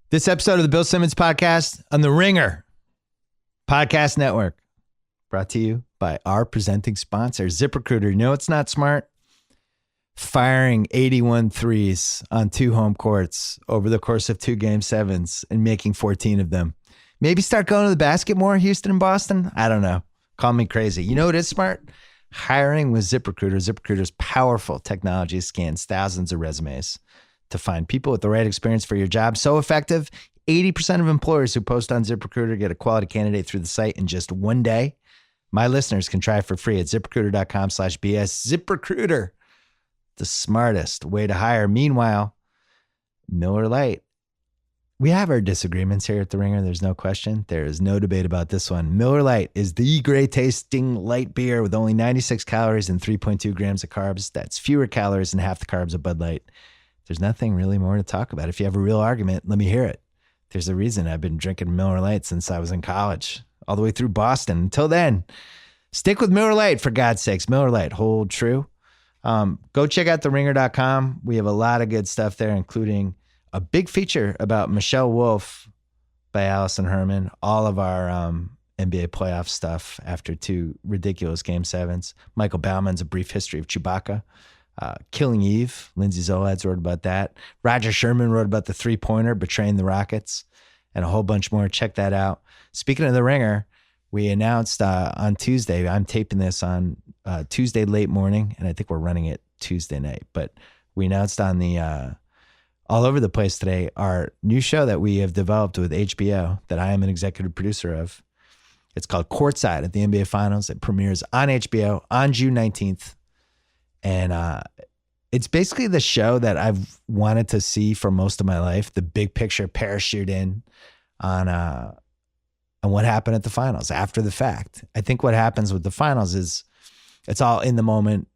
This episode of the Bill Simmons podcast on the Ringer Podcast Network, brought to you by our presenting sponsor, ZipRecruiter. You know it's not smart? Firing 81 threes on 2 home courts over the course of 2 game 7s and making 14 of them. Maybe start going to the basket more, Houston and Boston? I don't know. Call me crazy. You know what is smart? Hiring with ZipRecruiter. ZipRecruiter's powerful technology scans thousands of resumes to find people with the right experience for your job. So effective, 80% of employers who post on ZipRecruiter get a quality candidate through the site in just 1 day. My listeners can try it for free at ZipRecruiter.com/BS. ZipRecruiter, the smartest way to hire. Meanwhile, Miller Lite. We have our disagreements here at The Ringer. There's no question. There is no debate about this one. Miller Lite is the great tasting light beer with only 96 calories and 3.2 grams of carbs. That's fewer calories than half the carbs of Bud Light. There's nothing really more to talk about. If you have a real argument, let me hear it. There's a reason I've been drinking Miller Lite since I was in college, all the way through Boston. Until then, stick with Miller Lite, for God's sakes. Miller Lite, hold true. Go check out theringer.com. We have a lot of good stuff there, including a big feature about Michelle Wolf by Allison Herman, all of our NBA playoff stuff after 2 ridiculous game 7s. Michael Bauman's A Brief History of Chewbacca. Killing Eve, Lindsay Zoladz wrote about that. Roger Sherman wrote about the 3-pointer betraying the Rockets, and a whole bunch more. Check that out. Speaking of The Ringer, we announced on Tuesday, I'm taping this on Tuesday late morning, and I think we're running it Tuesday night, but we announced on the all over the place today our new show that we have developed with HBO that I am an executive producer of. It's called Courtside at the NBA Finals. It premieres on HBO on June 19th. And it's basically the show that I've wanted to see for most of my life, the big picture parachute in on what happened at the finals after the fact. I think what happens with the finals is it's all in the moment.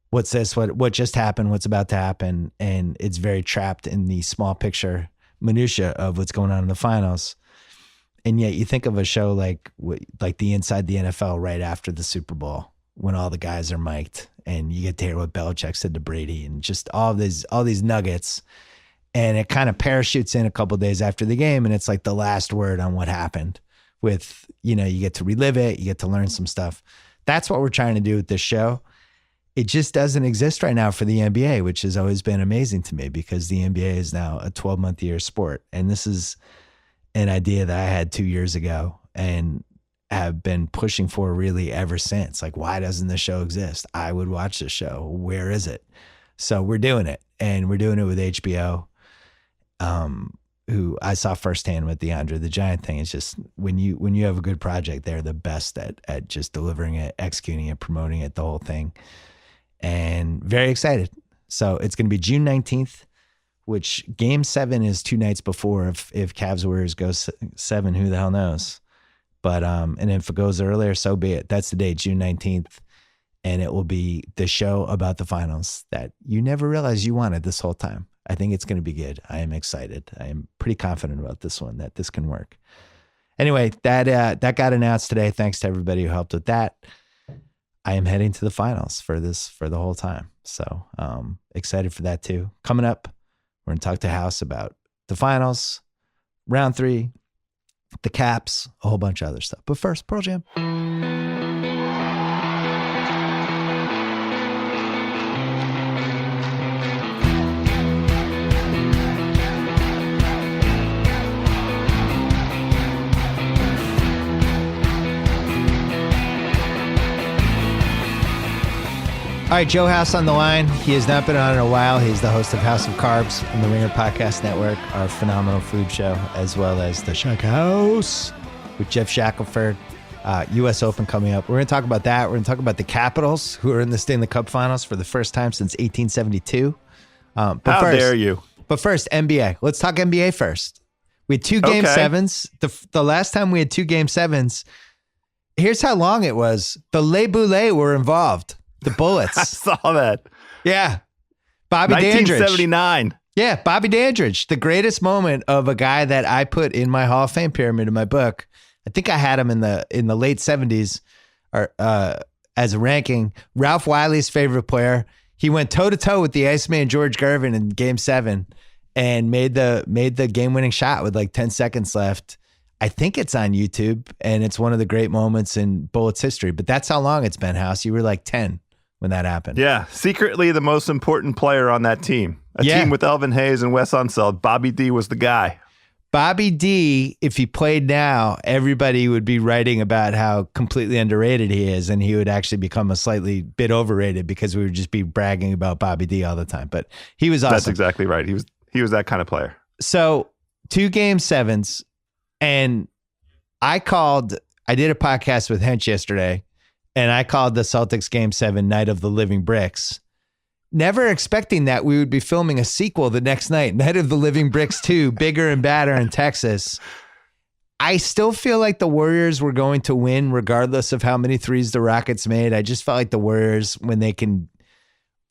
What's this? What just happened? What's about to happen? And it's very trapped in the small picture minutia of what's going on in the finals. And yet you think of a show like the Inside the NFL right after the Super Bowl, when all the guys are mic'd and you get to hear what Belichick said to Brady and just all these nuggets. And it kind of parachutes in a couple of days after the game. And it's like the last word on what happened with, you get to relive it. You get to learn some stuff. That's what we're trying to do with this show. It just doesn't exist right now for the NBA, which has always been amazing to me because the NBA is now a 12-month-a-year sport. And this is an idea that I had 2 years ago and have been pushing for really ever since. Like, why doesn't this show exist? I would watch this show. Where is it? So we're doing it, and we're doing it with HBO, who I saw firsthand with the Andre the Giant thing. It's just when you have a good project, they're the best at just delivering it, executing it, promoting it, the whole thing. And very excited. So it's going to be June 19th, which game 7 is 2 nights before. If Cavs Warriors goes 7, who the hell knows? But and if it goes earlier, so be it. That's the date, June 19th. And it will be the show about the finals that you never realized you wanted this whole time. I think it's going to be good. I am excited. I am pretty confident about this one, that this can work. Anyway, that got announced today. Thanks to everybody who helped with that. I am heading to the finals for the whole time. So excited for that too. Coming up, we're going to talk to House about the finals, round 3, the Caps, a whole bunch of other stuff. But first, Pearl Jam. All right, Joe House on the line. He has not been on in a while. He's the host of House of Carbs on the Ringer Podcast Network, our phenomenal food show, as well as the Shack House with Jeff Shackelford. U.S. Open coming up. We're going to talk about that. We're going to talk about the Capitals, who are in the Stanley Cup Finals for the first time since 1872. How dare you? But first, NBA. Let's talk NBA first. We had 2 game 7s. The last time we had 2 game 7s, here's how long it was. The Les Boulets were involved. The Bullets. I saw that. Yeah. Bobby Dandridge. 1979. Yeah, Bobby Dandridge. The greatest moment of a guy that I put in my Hall of Fame pyramid in my book. I think I had him in the late 70s or as a ranking. Ralph Wiley's favorite player. He went toe-to-toe with the Iceman George Gervin in Game 7 and made the game-winning shot with like 10 seconds left. I think it's on YouTube, and it's one of the great moments in Bullets history. But that's how long it's been, House. You were like 10 when that happened. Yeah, secretly the most important player on that team. A team with Elvin Hayes and Wes Unseld. Bobby D was the guy. Bobby D, if he played now, everybody would be writing about how completely underrated he is, and he would actually become a slightly bit overrated because we would just be bragging about Bobby D all the time. But he was awesome. That's exactly right. He was that kind of player. So 2 Game 7s, and I did a podcast with Hench yesterday, and I called the Celtics Game 7 Night of the Living Bricks. Never expecting that we would be filming a sequel the next night, Night of the Living Bricks 2, Bigger and Badder in Texas. I still feel like the Warriors were going to win regardless of how many threes the Rockets made. I just felt like the Warriors, when they can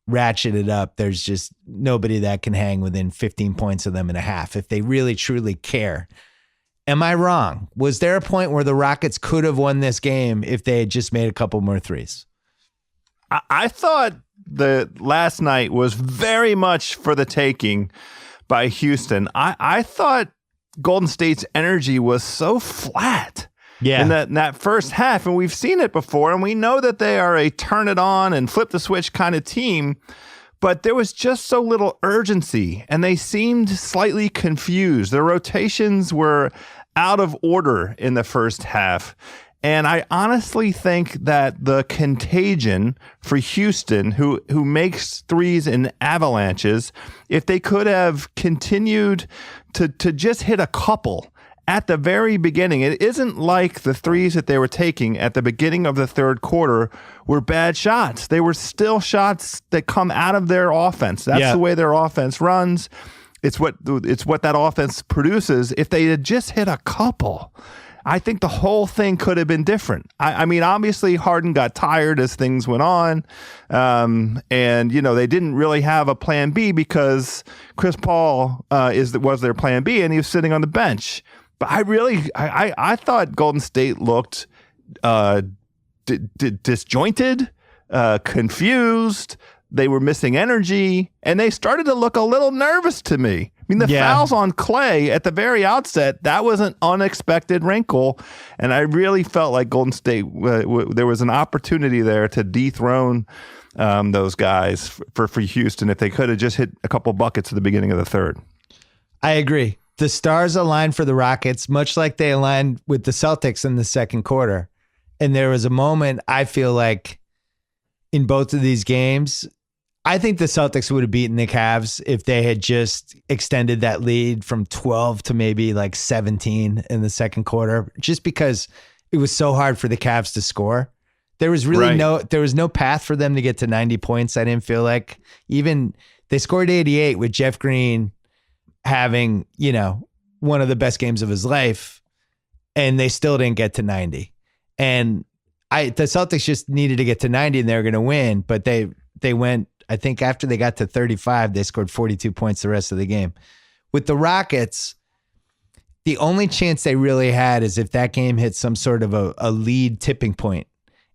ratchet it up, there's just nobody that can hang within 15 points of them in a half if they really, truly care. Am I wrong? Was there a point where the Rockets could have won this game if they had just made a couple more threes? I thought the last night was very much for the taking by Houston. I thought Golden State's energy was so flat in that first half, and we've seen it before, and we know that they are a turn it on and flip the switch kind of team, but there was just so little urgency, and they seemed slightly confused. Their rotations were out of order in the first half. And I honestly think that the contagion for Houston, who makes threes in avalanches, if they could have continued to just hit a couple at the very beginning, it isn't like the threes that they were taking at the beginning of the third quarter were bad shots. They were still shots that come out of their offense. That's the way their offense runs. It's what that offense produces. If they had just hit a couple, I think the whole thing could have been different. I mean, obviously Harden got tired as things went on. And, they didn't really have a plan B because Chris Paul was their plan B, and he was sitting on the bench. But I thought Golden State looked disjointed, confused. They were missing energy, and they started to look a little nervous to me. I mean, the fouls on Clay at the very outset, that was an unexpected wrinkle, and I really felt like Golden State, there was an opportunity there to dethrone those guys for Houston if they could have just hit a couple buckets at the beginning of the third. I agree. The stars aligned for the Rockets, much like they aligned with the Celtics in the second quarter. And there was a moment, I feel like, in both of these games, I think the Celtics would have beaten the Cavs if they had just extended that lead from 12 to maybe like 17 in the second quarter, just because it was so hard for the Cavs to score. There was really no path for them to get to 90 points. I didn't feel like. Even they scored 88 with Jeff Green having, one of the best games of his life, and they still didn't get to 90. And the Celtics just needed to get to 90 and they were going to win, but they went, I think after they got to 35, they scored 42 points the rest of the game. With the Rockets, the only chance they really had is if that game hit some sort of a lead tipping point.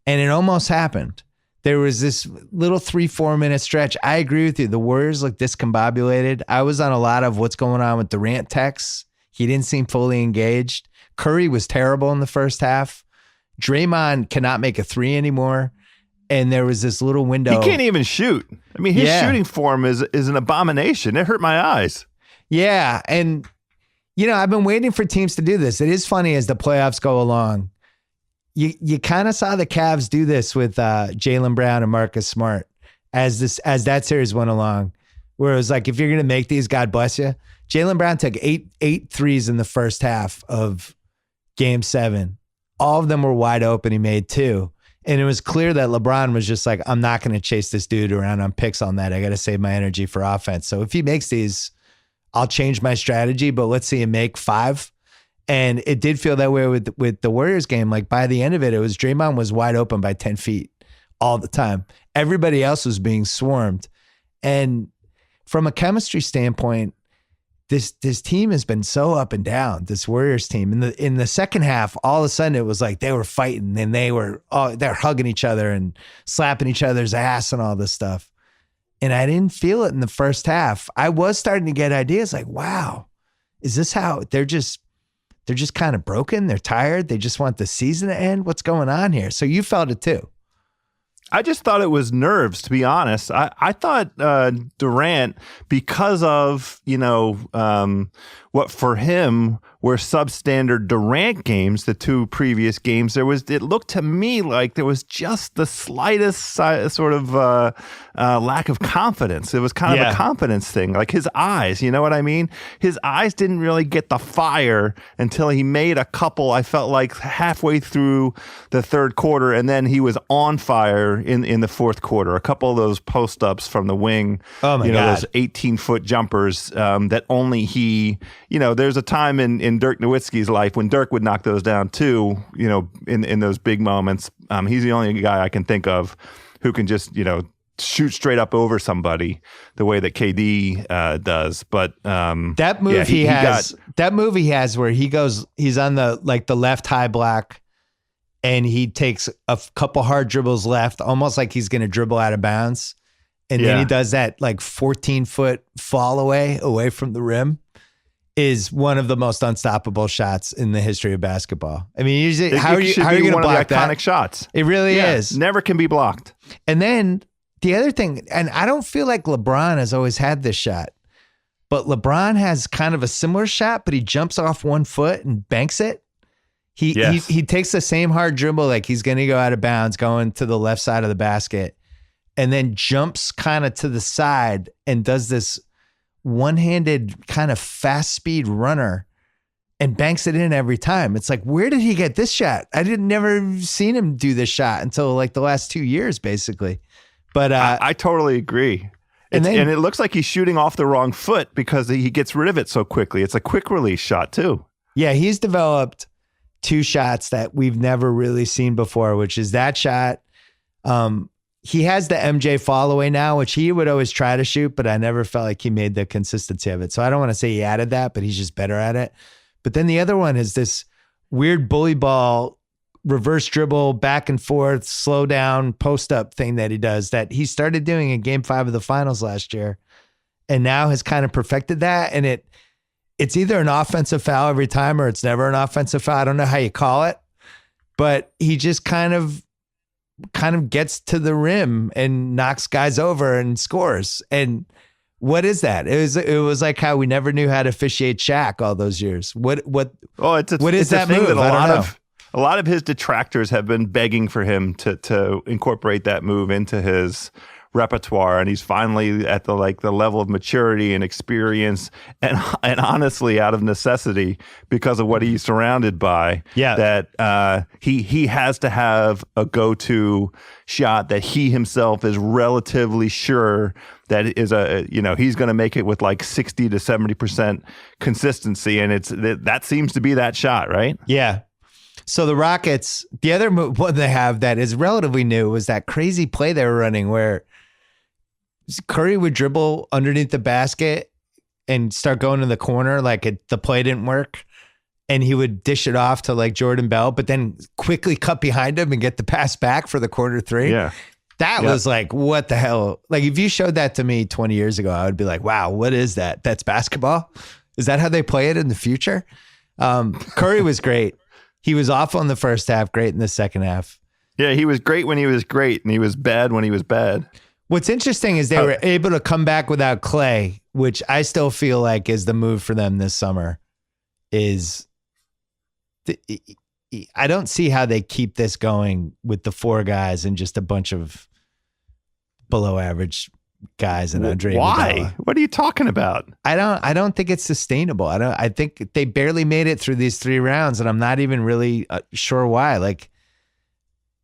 And it almost happened. There was this little 3-4 minute stretch. I agree with you. The Warriors looked discombobulated. I was on a lot of what's going on with Durant texts. He didn't seem fully engaged. Curry was terrible in the first half. Draymond cannot make a three anymore. And there was this little window. He can't even shoot. I mean, his shooting form is an abomination. It hurt my eyes. Yeah. And, I've been waiting for teams to do this. It is funny as the playoffs go along. You kind of saw the Cavs do this with Jaylen Brown and Marcus Smart as that series went along, where it was like, if you're going to make these, God bless you. Jaylen Brown took eight threes in the first half of Game 7. All of them were wide open. He made 2. And it was clear that LeBron was just like, I'm not going to chase this dude around on picks on that. I got to save my energy for offense. So if he makes these, I'll change my strategy, but let's see him make 5. And it did feel that way with the Warriors game. Like by the end of it, it was Draymond was wide open by 10 feet all the time. Everybody else was being swarmed. And from a chemistry standpoint, this team has been so up and down, this Warriors team. In the second half, all of a sudden it was like they were fighting and they're hugging each other and slapping each other's ass and all this stuff. And I didn't feel it in the first half. I was starting to get ideas like, wow, is this how they're just kind of broken? They're tired. They just want the season to end. What's going on here? So you felt it too. I just thought it was nerves, to be honest. I thought Durant, because of, what for him were substandard Durant games, the two previous games, it looked to me like there was just the slightest sort of lack of confidence. It was kind of a confidence thing, like his eyes, you know what I mean? His eyes didn't really get the fire until he made a couple, I felt like halfway through the third quarter, and then he was on fire in the fourth quarter. A couple of those post-ups from the wing, God. Those 18-foot jumpers that only he, there's a time in Dirk Nowitzki's life when Dirk would knock those down too, in those big moments. He's the only guy I can think of who can just, shoot straight up over somebody the way that KD does. But that move that move he has where he's on the left high block and he takes a couple hard dribbles left, almost like he's going to dribble out of bounds. And then he does that 14-foot fall away from the rim, is one of the most unstoppable shots in the history of basketball. I mean, how are you going to block that? Iconic shots. It really is. Never can be blocked. And then the other thing, and I don't feel like LeBron has always had this shot, but LeBron has kind of a similar shot, but he jumps off one foot and banks it. He takes the same hard dribble, like he's going to go out of bounds, going to the left side of the basket, and then jumps kind of to the side and does this one-handed kind of fast speed runner and banks it in every time. It's like, where did he get this shot? I never seen him do this shot until the last 2 years, basically. But I totally agree. And it looks like he's shooting off the wrong foot because he gets rid of it so quickly. It's a quick release shot too. Yeah, he's developed two shots that we've never really seen before, which is that shot. He has the MJ fall away now, which he would always try to shoot, but I never felt like he made the consistency of it. So I don't want to say he added that, but he's just better at it. But then the other one is this weird bully ball, reverse dribble, back and forth, slow down, post up thing that he does that he started doing in Game 5 of the finals last year, and now has kind of perfected that. And it's either an offensive foul every time or it's never an offensive foul. I don't know how you call it, but he just kind of gets to the rim and knocks guys over and scores. And what is that? It was like how we never knew how to officiate Shaq all those years. What is that move? A lot of his detractors have been begging for him to incorporate that move into his repertoire, and he's finally at the level of maturity and experience and honestly out of necessity because of what he's surrounded by. That he has to have a go-to shot that he himself is relatively sure that is he's going to make it with 60 to 70% consistency, and that seems to be that shot, right? Yeah. So the Rockets, the other one they have that is relatively new was that crazy play they were running where Curry would dribble underneath the basket and start going to the corner the play didn't work, and he would dish it off to Jordan Bell, but then quickly cut behind him and get the pass back for the corner three. Yeah. That was what the hell? If you showed that to me 20 years ago, I would be like, wow, what is that? That's basketball? Is that how they play it in the future? Curry was great. He was awful in the first half, great in the second half. Yeah, he was great when he was great, and he was bad when he was bad. What's interesting is they were able to come back without Clay, which I still feel like is the move for them this summer. I don't see how they keep this going with the four guys and just a bunch of below average guys and Andre Why? Iguodala. What are you talking about? I don't think it's sustainable. I think they barely made it through these 3 rounds, and I'm not even really sure why.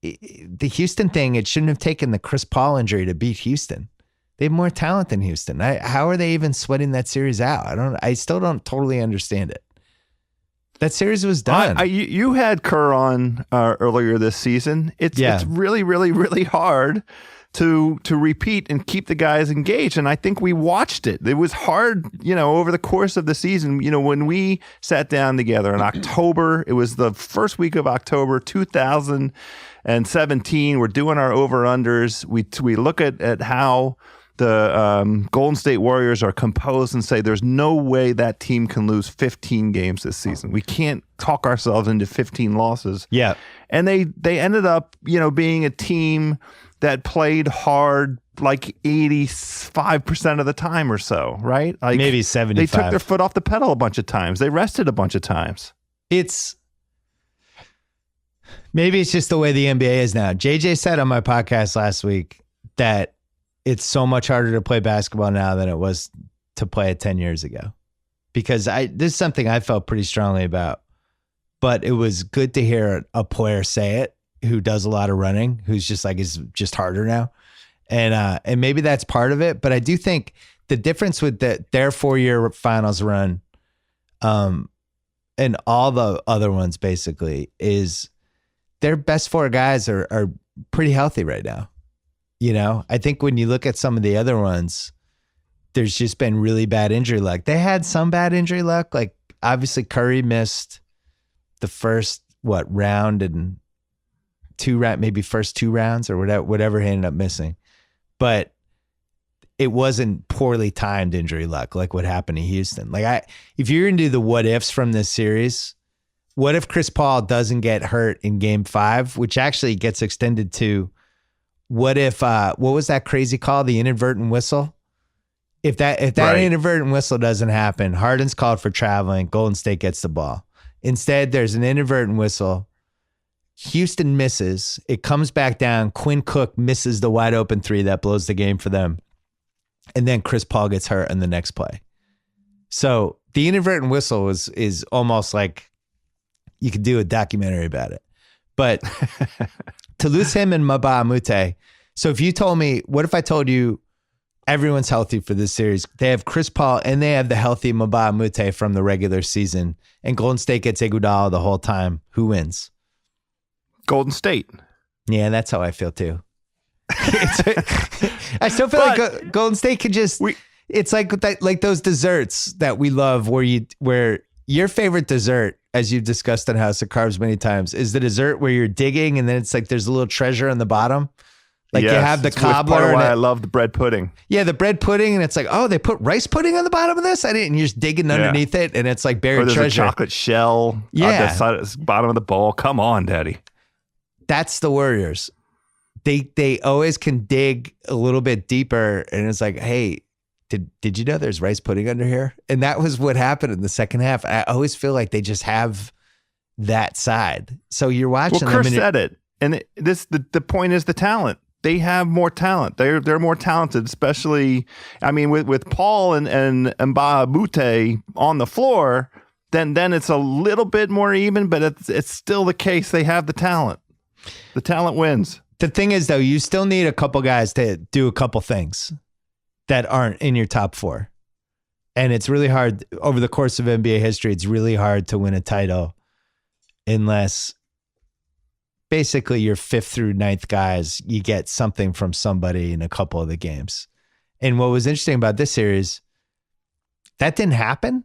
The Houston thing, it shouldn't have taken the Chris Paul injury to beat Houston. They have more talent than Houston. How are they even sweating that series out? I still don't totally understand it. That series was done. You had Kerr on earlier this season. It's really, really, really hard to repeat and keep the guys engaged. And I think we watched it. It was hard, over the course of the season. When we sat down together in October, it was the first week of October 2017. We're doing our over-unders. We look at how the Golden State Warriors are composed and say there's no way that team can lose 15 games this season. We can't talk ourselves into 15 losses. Yeah. And they ended up, being a team that played hard like 85% of the time or so, right? Like maybe 75. They took their foot off the pedal a bunch of times. They rested a bunch of times. Maybe it's just the way the NBA is now. JJ said on my podcast last week that it's so much harder to play basketball now than it was to play it 10 years ago. Because this is something I felt pretty strongly about, but it was good to hear a player say it who does a lot of running, who's just like, it's just harder now. And maybe that's part of it. But I do think the difference with their 4-year finals run and all the other ones basically is their best 4 guys are pretty healthy right now. I think when you look at some of the other ones, there's just been really bad injury luck. They had some bad injury luck. Like obviously Curry missed the first round and maybe first 2 rounds or whatever he ended up missing. But it wasn't poorly timed injury luck like what happened to Houston. Like if you're going to do the what ifs from this series, what if Chris Paul doesn't get hurt in game 5, which actually gets extended to what if, what was that crazy call? The inadvertent whistle. If that Right. inadvertent whistle doesn't happen, Harden's called for traveling, Golden State gets the ball. Instead, there's an inadvertent whistle. Houston misses. It comes back down. Quinn Cook misses the wide open 3 that blows the game for them. And then Chris Paul gets hurt in the next play. So the inadvertent whistle is almost like you could do a documentary about it. But to lose him and Mbah Moute. So if you told me, what if I told you everyone's healthy for this series? They have Chris Paul and they have the healthy Mbah Moute from the regular season, and Golden State gets Iguodala the whole time. Who wins? Golden State. Yeah, that's how I feel too. I still feel like Golden State could just. It's like that, like those desserts that we love, where your favorite dessert, as you've discussed on House of Carbs many times, is the dessert where you're digging and then it's like there's a little treasure on the bottom. Like Yes, you have the it's cobbler. part of why I I love the bread pudding. Yeah, the bread pudding, and it's like, oh, they put rice pudding on the bottom of this? I didn't. And you're just digging underneath it, and it's like Or buried there's treasure. a chocolate shell on the bottom of the bowl. Come on, Daddy. That's the Warriors. They always can dig a little bit deeper, and it's like, hey, did you know there's rice pudding under here? And that was what happened in the second half. I always feel like they just have that side. So you're watching Well, them. Chris said it, and the point is the talent. They have more talent. They're more talented, especially. I mean, with Paul and Mbah Moute on the floor, then it's a little bit more even, but it's still the case. They have the talent. The talent wins. The thing is, though, you still need a couple guys to do a couple things that aren't in your top 4. And it's really hard over the course of NBA history. It's really hard to win a title unless basically your 5th through 9th guys, you get something from somebody in a couple of the games. And what was interesting about this series, that didn't happen.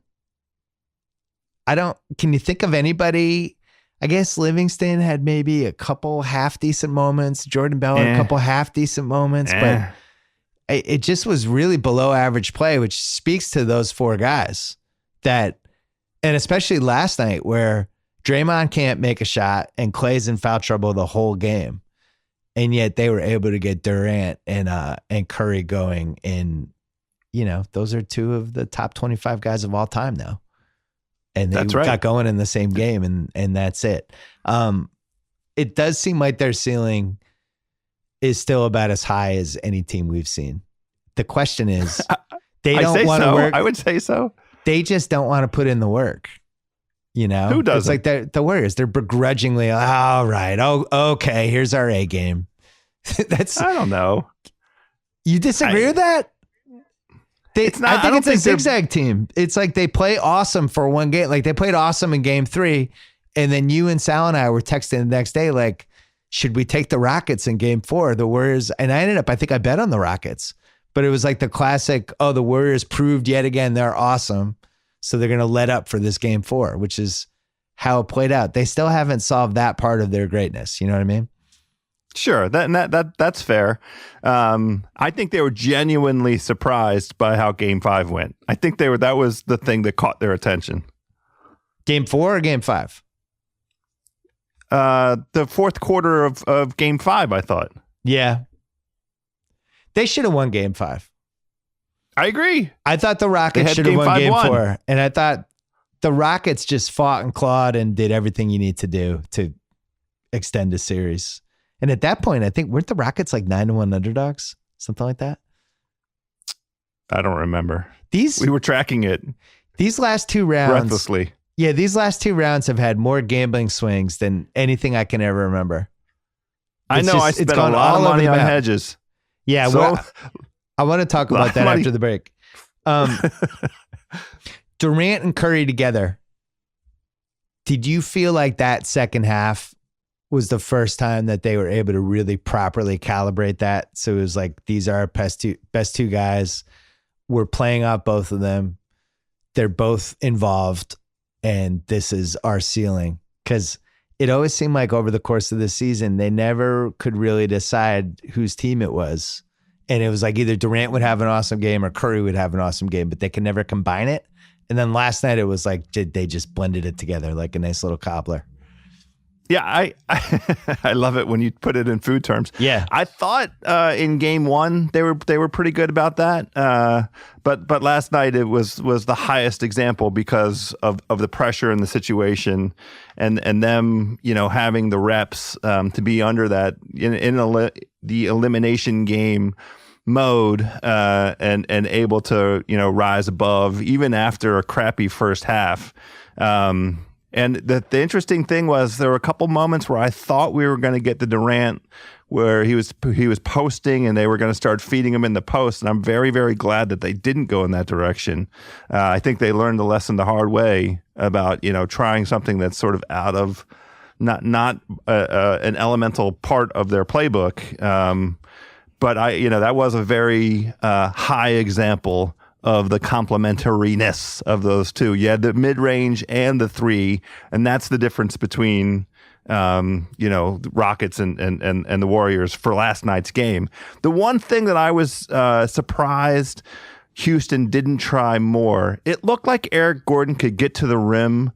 Can you think of anybody? I guess Livingston had maybe a couple half decent moments. Jordan Bell had a couple half decent moments, but it just was really below average play, which speaks to those 4 guys and especially last night where Draymond can't make a shot and Clay's in foul trouble the whole game. And yet they were able to get Durant and Curry going in, those are 2 of the top 25 guys of all time now. And they got going in the same game, and that's it. It does seem like their ceiling is still about as high as any team we've seen. The question is, they don't want to work. I would say so. They just don't want to put in the work. Who doesn't? It's like the Warriors. They're begrudgingly, all right, okay, here's our A game. I don't know. You disagree with that? I think it's a zigzag team. It's like they play awesome for one game. Like they played awesome in game 3. And then you and Sal and I were texting the next day, like, should we take the Rockets in game 4? The Warriors. And I think I bet on the Rockets. But it was like the classic, the Warriors proved yet again they're awesome. So they're going to let up for this game 4, which is how it played out. They still haven't solved that part of their greatness. You know what I mean? Sure, that's fair. I think they were genuinely surprised by how Game 5 went. I think that was the thing that caught their attention. Game 4 or Game 5? The fourth quarter of Game 5, I thought. Yeah. They should have won Game 5. I agree. I thought the Rockets should have won Game 4. And I thought the Rockets just fought and clawed and did everything you need to do to extend the series. And at that point, I think, weren't the Rockets like 9-1 underdogs? Something like that? I don't remember. We were tracking it. These last 2 rounds. Breathlessly. Yeah, these last 2 rounds have had more gambling swings than anything I can ever remember. I know. I spent a lot of money on hedges. Yeah, well, I want to talk about that after the break. Durant and Curry together. Did you feel like that second half was the first time that they were able to really properly calibrate that? So it was like, these are our best two guys. We're playing off both of them. They're both involved, and this is our ceiling. Because it always seemed like over the course of the season, they never could really decide whose team it was. And it was like either Durant would have an awesome game or Curry would have an awesome game, but they could never combine it. And then last night it was like they just blended it together like a nice little cobbler. Yeah, I love it when you put it in food terms. Yeah, I thought in Game 1 they were pretty good about that, but last night it was the highest example because of the pressure and the situation, and them having the reps to be under that in the elimination game mode and able to rise above even after a crappy first half. And the interesting thing was there were a couple moments where I thought we were going to get the Durant where he was posting and they were going to start feeding him in the post. And I'm very, very glad that they didn't go in that direction. I think they learned the lesson the hard way about, trying something that's sort of out of not an elemental part of their playbook. But that was a very high example of the complementariness of those two. You had the mid-range and the 3, and that's the difference between the Rockets and the Warriors for last night's game. The one thing that I was surprised Houston didn't try more, it looked like Eric Gordon could get to the rim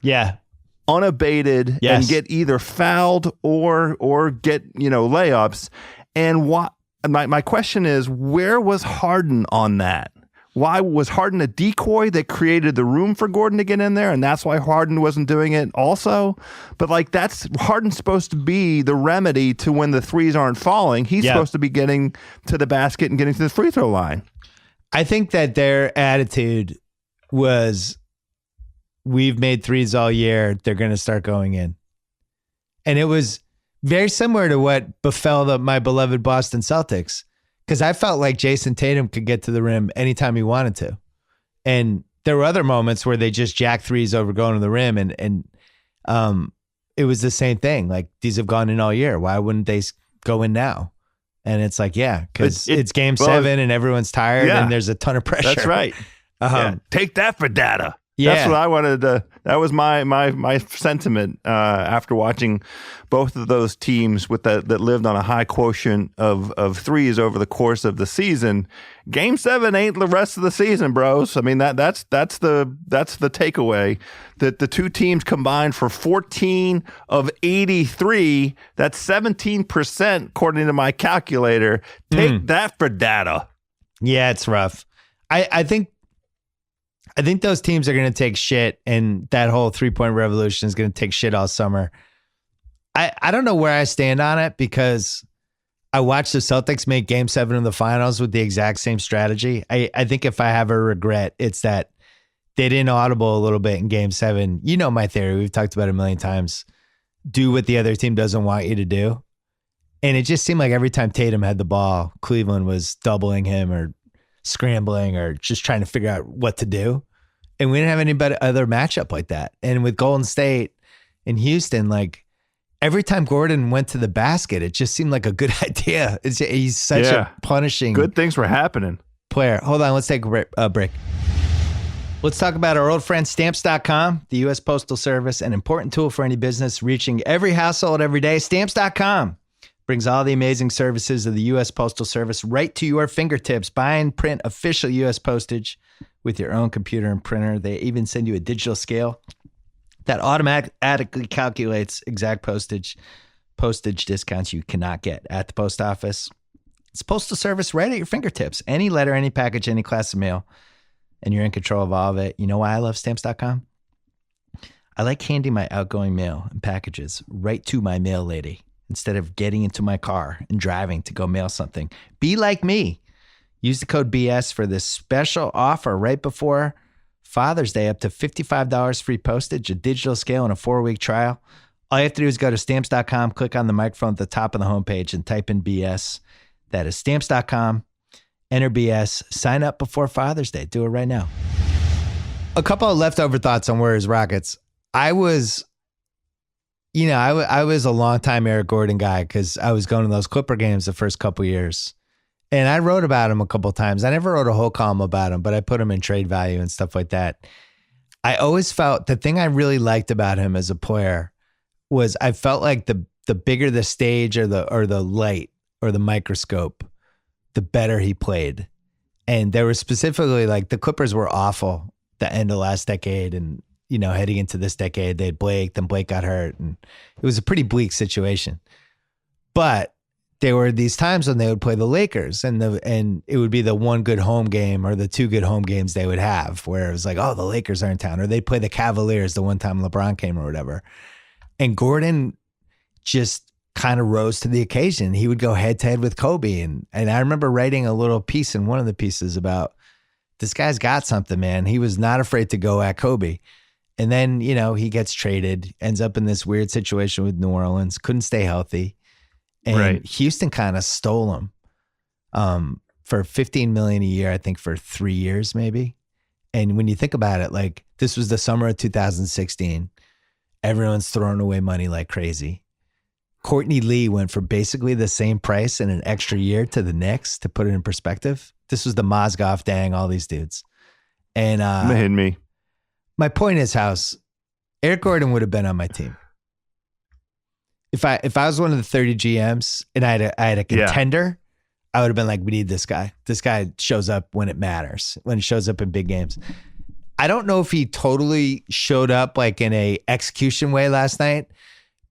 unabated and get either fouled or get layups. And my question is, where was Harden on that? Why was Harden a decoy that created the room for Gordon to get in there? And that's why Harden wasn't doing it also. But that's Harden's supposed to be the remedy to when the threes aren't falling. He's supposed to be getting to the basket and getting to the free throw line. I think that their attitude was, we've made threes all year. They're going to start going in. And it was very similar to what befell my beloved Boston Celtics. Because I felt like Jason Tatum could get to the rim anytime he wanted to. And there were other moments where they just jacked threes over going to the rim. And it was the same thing. Like, these have gone in all year. Why wouldn't they go in now? And it's like, because it's Game 7 and everyone's tired and there's a ton of pressure. That's right. Take that for data. Yeah. That's what I wanted to. That was my sentiment after watching both of those teams with that lived on a high quotient of threes over the course of the season. Game 7 ain't the rest of the season, bros. I mean that's the takeaway. That the two teams combined for 14 of 83. That's 17% according to my calculator. Take that for data. Yeah, it's rough. I think those teams are going to take shit, and that whole 3-point revolution is going to take shit all summer. I don't know where I stand on it, because I watched the Celtics make Game 7 of the finals with the exact same strategy. I think if I have a regret, it's that they didn't audible a little bit in Game 7. You know my theory. We've talked about it a million times. Do what the other team doesn't want you to do. And it just seemed like every time Tatum had the ball, Cleveland was doubling him or scrambling or just trying to figure out what to do. And we didn't have any other matchup like that. And with Golden State and Houston, like, every time Gordon went to the basket, it just seemed like a good idea. He's such a punishing. Good things were happening. Player. Hold on. Let's take a break. Let's talk about our old friend Stamps.com, the U.S. Postal Service, an important tool for any business reaching every household every day. Stamps.com Brings all the amazing services of the U.S. Postal Service right to your fingertips. Buy and print official U.S. postage with your own computer and printer. They even send you a digital scale that automatically calculates exact postage discounts you cannot get at the post office. It's Postal Service right at your fingertips. Any letter, any package, any class of mail, and you're in control of all of it. You know why I love Stamps.com? I like handing my outgoing mail and packages right to my mail lady instead of getting into my car and driving to go mail something. Be like me. Use the code BS for this special offer right before Father's Day, up to $55 free postage, a digital scale, and a 4-week trial. All you have to do is go to Stamps.com, click on the microphone at the top of the homepage, and type in BS. That is Stamps.com. Enter BS. Sign up before Father's Day. Do it right now. A couple of leftover thoughts on Warriors Rockets. I was a longtime Eric Gordon guy because I was going to those Clipper games the first couple years. And I wrote about him a couple of times. I never wrote a whole column about him, but I put him in trade value and stuff like that. I always felt the thing I really liked about him as a player was I felt like the bigger the stage or the light or the microscope, the better he played. And there was specifically like the Clippers were awful the end of last decade, and heading into this decade, they had Blake, then Blake got hurt, and it was a pretty bleak situation. But there were these times when they would play the Lakers, and it would be the one good home game or the two good home games they would have, where it was like, oh, the Lakers are in town, or they'd play the Cavaliers the one time LeBron came or whatever. And Gordon just kind of rose to the occasion. He would go head to head with Kobe, and I remember writing a little piece in one of the pieces about this guy's got something, man. He was not afraid to go at Kobe. And then, he gets traded, ends up in this weird situation with New Orleans, couldn't stay healthy. And right. Houston kind of stole him for $15 million a year, I think for 3 years maybe. And when you think about it, like this was the summer of 2016. Everyone's throwing away money like crazy. Courtney Lee went for basically the same price and an extra year to the Knicks, to put it in perspective. This was the Mozgov, Dang, all these dudes. And hitting me. My point is, House, Eric Gordon would have been on my team. If I was one of the 30 GMs and I had a contender, I would have been like, we need this guy. This guy shows up when it matters, when he shows up in big games. I don't know if he totally showed up like in a execution way last night,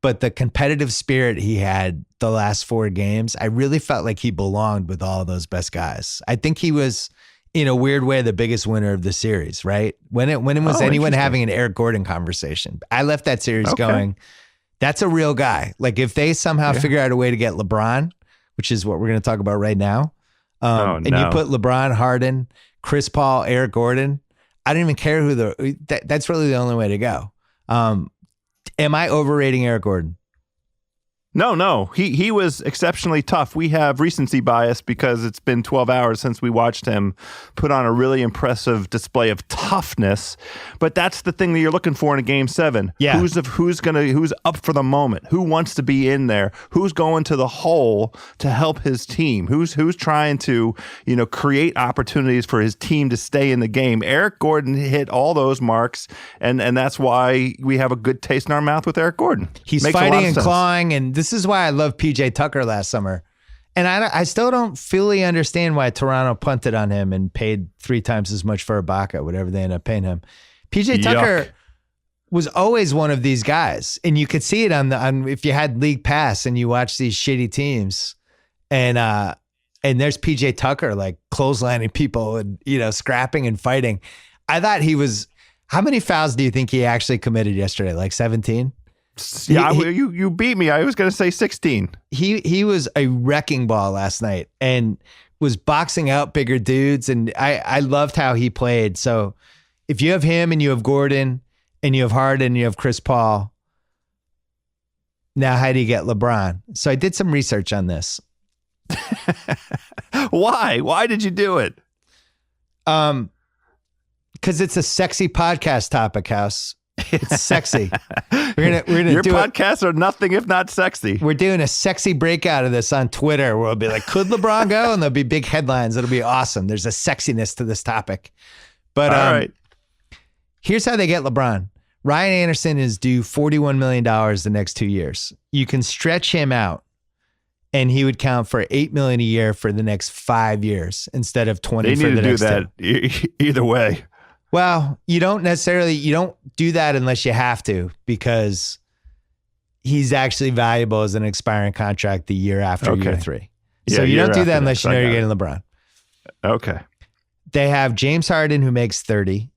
but the competitive spirit he had the last 4 games, I really felt like he belonged with all those best guys. I think he was, in a weird way, the biggest winner of the series, right? When was anyone having an Eric Gordon conversation? I left that series going, that's a real guy. Like if they somehow figure out a way to get LeBron, which is what we're going to talk about right now, and you put LeBron, Harden, Chris Paul, Eric Gordon, I don't even care who that's really the only way to go. Am I overrating Eric Gordon? No. He was exceptionally tough. We have recency bias because it's been 12 hours since we watched him put on a really impressive display of toughness. But that's the thing that you're looking for in a Game 7. Yeah. Who's up for the moment? Who wants to be in there? Who's going to the hole to help his team? Who's trying to, create opportunities for his team to stay in the game? Eric Gordon hit all those marks, and that's why we have a good taste in our mouth with Eric Gordon. He's fighting and clawing, and this is why I love PJ Tucker last summer. And I still don't fully understand why Toronto punted on him and paid 3 times as much for Ibaka, whatever they end up paying him. PJ Tucker was always one of these guys. And you could see it on if you had League Pass and you watch these shitty teams and there's PJ Tucker like clotheslining people and, scrapping and fighting. I thought how many fouls do you think he actually committed yesterday? Like 17? Yeah, you beat me. I was going to say 16. He was a wrecking ball last night and was boxing out bigger dudes. And I loved how he played. So if you have him and you have Gordon and you have Harden and you have Chris Paul, now how do you get LeBron? So I did some research on this. Why? Why did you do it? Because it's a sexy podcast topic, House. It's sexy. We're gonna Your podcasts are nothing if not sexy. We're doing a sexy breakout of this on Twitter where we'll be like, could LeBron go? And there'll be big headlines. It'll be awesome. There's a sexiness to this topic. But all right. Here's how they get LeBron. Ryan Anderson is due $41 million the next 2 years. You can stretch him out and he would count for $8 million a year for the next 5 years instead of 20 They for need the to do next that 10. either way. Well, you don't do that unless you have to, because he's actually valuable as an expiring contract the year after year 3. So you don't do that unless you know you're getting LeBron. Okay. They have James Harden, who makes 30.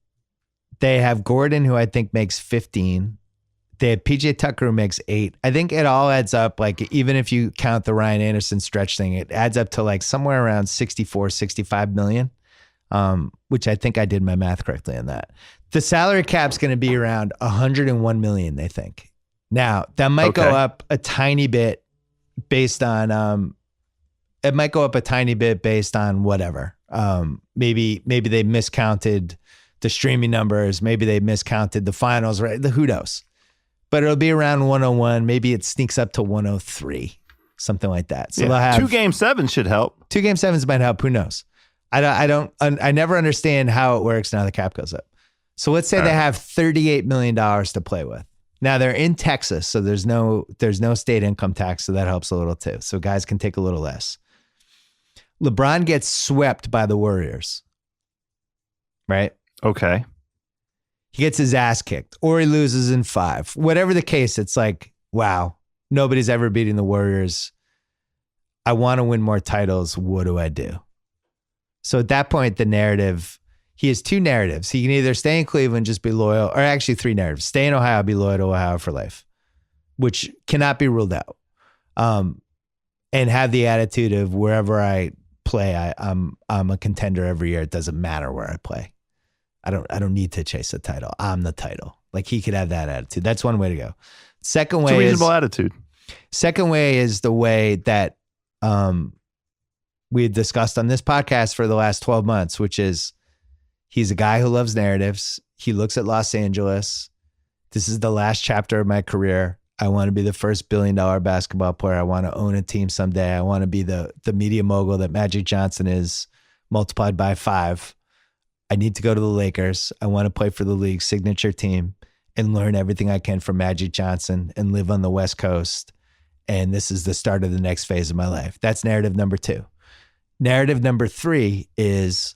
They have Gordon, who I think makes 15. They have PJ Tucker, who makes 8. I think it all adds up, like, even if you count the Ryan Anderson stretch thing, it adds up to like somewhere around 64, 65 million, which I think I did my math correctly on that. The salary cap's going to be around 101 million, they think. Now, that might go up a tiny bit based on, whatever. Maybe they miscounted the streaming numbers. Maybe they miscounted the finals, right? Who knows? But it'll be around 101. Maybe it sneaks up to 103, something like that. So they'll have 2 Game 7 should help. 2 Game 7s might help. Who knows? I never understand how it works now the cap goes up. So let's say they have $38 million to play with. Now they're in Texas, so there's no state income tax, so that helps a little too. So guys can take a little less. LeBron gets swept by the Warriors, right? Okay. He gets his ass kicked, or he loses in 5. Whatever the case, it's like, wow, nobody's ever beating the Warriors. I want to win more titles. What do I do? So at that point, the narrative, he has 2 narratives. He can either stay in Cleveland, just be loyal, or actually 3 narratives. Stay in Ohio, be loyal to Ohio for life, which cannot be ruled out. And have the attitude of wherever I play, I'm a contender every year. It doesn't matter where I play. I don't need to chase a title. I'm the title. Like, he could have that attitude. That's one way to go. Second way it's a reasonable attitude. Second way is the way that we had discussed on this podcast for the last 12 months, which is he's a guy who loves narratives. He looks at Los Angeles. This is the last chapter of my career. I want to be the first $1 billion basketball player. I want to own a team someday. I want to be the media mogul that Magic Johnson is multiplied by 5. I need to go to the Lakers. I want to play for the league's signature team and learn everything I can from Magic Johnson and live on the West Coast. And this is the start of the next phase of my life. That's narrative number 2. Narrative number 3 is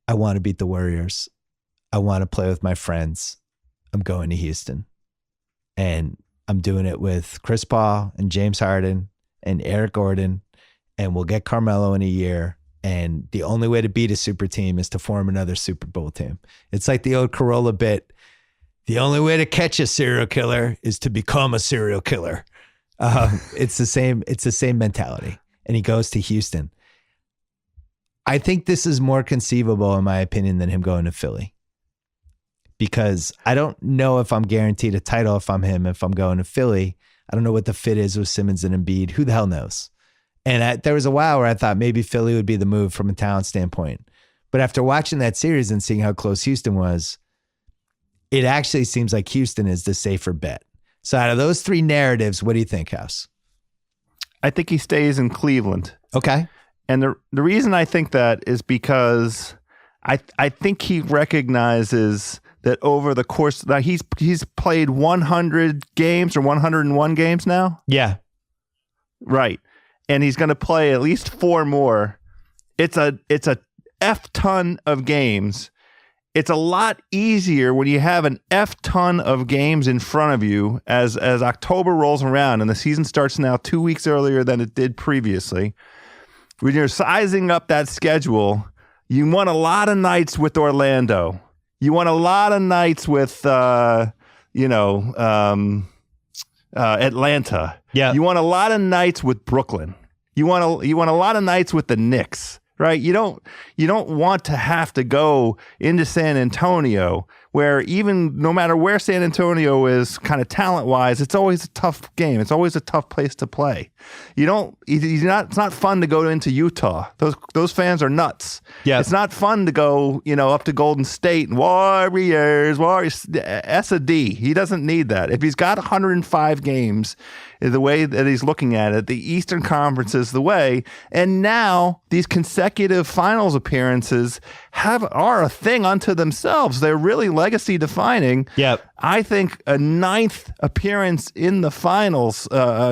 I want to beat the Warriors. I want to play with my friends. I'm going to Houston. And I'm doing it with Chris Paul and James Harden and Eric Gordon. And we'll get Carmelo in a year. And the only way to beat a super team is to form another Super Bowl team. It's like the old Corolla bit. The only way to catch a serial killer is to become a serial killer. It's the same mentality. And he goes to Houston. I think this is more conceivable, in my opinion, than him going to Philly. Because I don't know if I'm guaranteed a title if I'm him, if I'm going to Philly. I don't know what the fit is with Simmons and Embiid. Who the hell knows? And there was a while where I thought maybe Philly would be the move from a talent standpoint. But after watching that series and seeing how close Houston was, it actually seems like Houston is the safer bet. So out of those 3 narratives, what do you think, House? I think he stays in Cleveland. Okay. And the reason I think that is because I think he recognizes that over the course that he's played 100 games or 101 games now. Yeah. Right. And he's going to play at least 4 more. It's a F ton of games. It's a lot easier when you have an F ton of games in front of you as October rolls around and the season starts now 2 weeks earlier than it did previously. When you're sizing up that schedule, you want a lot of nights with Orlando. You want a lot of nights with, Atlanta. Yeah. You want a lot of nights with Brooklyn. You want a lot of nights with the Knicks, right? You don't want to have to go into San Antonio, where even no matter where San Antonio is kind of talent-wise, it's always a tough game. It's always a tough place to play. It's not fun to go into Utah. Those fans are nuts. Yeah. It's not fun to go, up to Golden State and Warriors. That's a D. He doesn't need that. If he's got 105 games, the way that he's looking at it, the Eastern Conference is the way. And now these consecutive finals appearances are a thing unto themselves. They're really legacy defining. Yep. I think a 9th appearance in the finals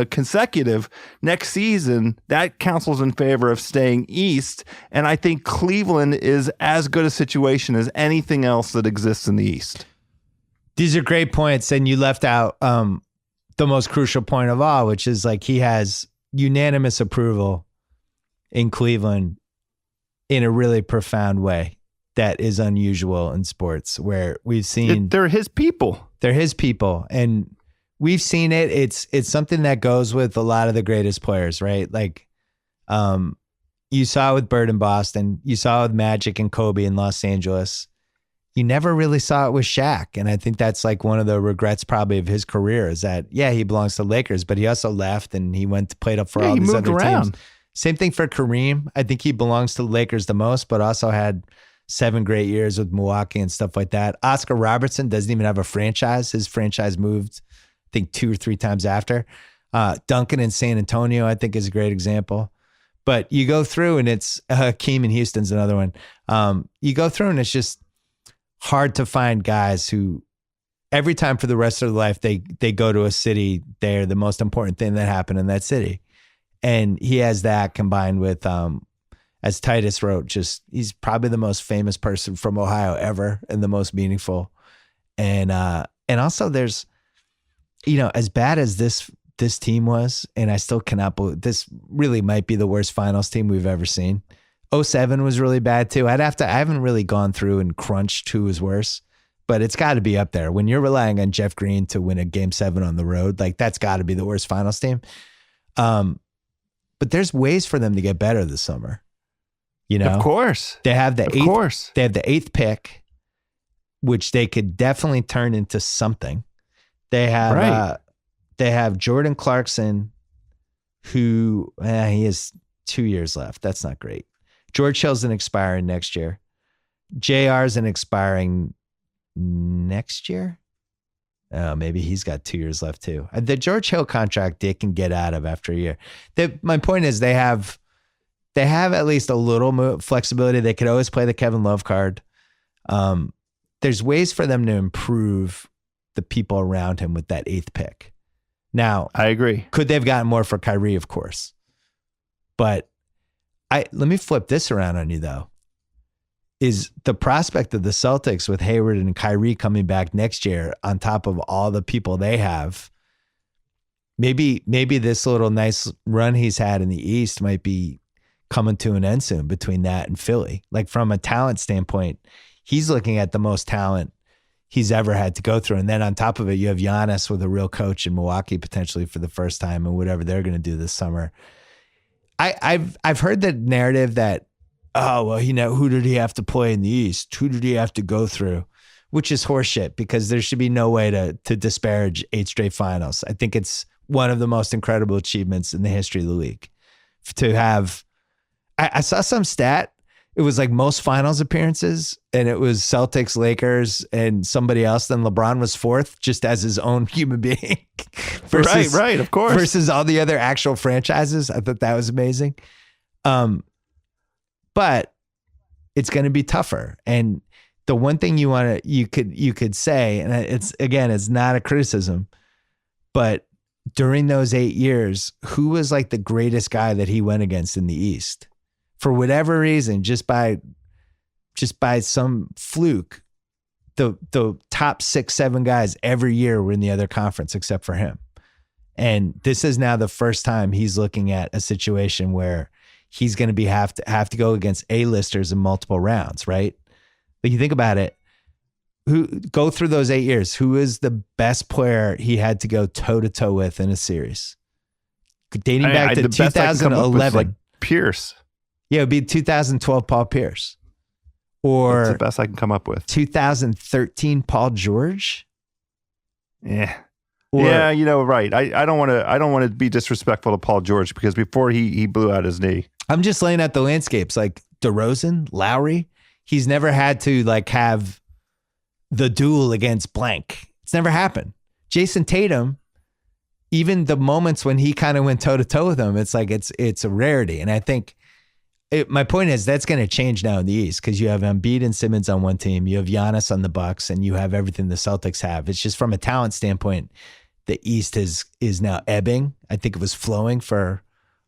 consecutive next season, that counsels in favor of staying East. And I think Cleveland is as good a situation as anything else that exists in the East. These are great points. And you left out the most crucial point of all, which is like he has unanimous approval in Cleveland in a really profound way that is unusual in sports, where we've seen they're his people. They're his people, and we've seen it. It's something that goes with a lot of the greatest players, right? Like, you saw it with Bird in Boston, you saw it with Magic and Kobe in Los Angeles. You never really saw it with Shaq, and I think that's like one of the regrets probably of his career is that he belongs to Lakers, but he also left and he went to play up for all these other teams. Same thing for Kareem. I think he belongs to the Lakers the most, but also had 7 great years with Milwaukee and stuff like that. Oscar Robertson doesn't even have a franchise. His franchise moved, I think, 2 or 3 times after. Duncan in San Antonio, I think, is a great example. But you go through, and it's Hakeem in Houston's another one. You go through, and it's just hard to find guys who every time for the rest of their life, they go to a city, they're the most important thing that happened in that city. And he has that combined with, as Titus wrote, he's probably the most famous person from Ohio ever and the most meaningful. And also there's, as bad as this team was, and I still cannot believe this really might be the worst finals team we've ever seen. 2007 was really bad too. I haven't really gone through and crunched who was worse, but it's got to be up there. When you're relying on Jeff Green to win a Game 7 on the road, like that's got to be the worst finals team. But there's ways for them to get better this summer. Of course. They have the 8th pick, which they could definitely turn into something. They have Jordan Clarkson, who he has 2 years left. That's not great. George Hill's an expiring next year. JR's an expiring next year. Oh, maybe he's got 2 years left too. The George Hill contract they can get out of after a year. My point is they have at least a little flexibility. They could always play the Kevin Love card. There's ways for them to improve the people around him with that 8th pick. Now, I agree. Could they have gotten more for Kyrie? Of course. But let me flip this around on you though. Is the prospect of the Celtics with Hayward and Kyrie coming back next year on top of all the people they have, maybe this little nice run he's had in the East might be coming to an end soon between that and Philly. Like from a talent standpoint, he's looking at the most talent he's ever had to go through. And then on top of it, you have Giannis with a real coach in Milwaukee potentially for the first time and whatever they're going to do this summer. I've heard the narrative that, oh, well, who did he have to play in the East? Who did he have to go through? Which is horseshit because there should be no way to disparage 8 straight finals. I think it's one of the most incredible achievements in the history of the league. To have, I saw some stat. It was like most finals appearances, and it was Celtics, Lakers, and somebody else. Then LeBron was 4th, just as his own human being. Right, of course. Versus all the other actual franchises. I thought that was amazing. But it's going to be tougher. And the one thing you could say, and it's not a criticism, but during those 8 years, who was like the greatest guy that he went against in the East? For whatever reason, just by some fluke, the top 6, 7 guys every year were in the other conference except for him. And this is now the first time he's looking at a situation where he's going to have to go against A-listers in multiple rounds, right? Like you think about it, go through those 8 years. Who is the best player he had to go toe to toe with in a series? Dating back to 2011, like Pierce. Yeah, it would be 2012 Paul Pierce, or that's the best I can come up with. 2013 Paul George. Yeah. Right. I don't want to be disrespectful to Paul George because before he blew out his knee. I'm just laying out the landscapes like DeRozan, Lowry. He's never had to like have the duel against blank. It's never happened. Jason Tatum, even the moments when he kind of went toe to toe with him, it's like it's a rarity. And I think my point is that's going to change now in the East because you have Embiid and Simmons on one team, you have Giannis on the Bucks, and you have everything the Celtics have. It's just from a talent standpoint, the East is now ebbing. I think it was flowing for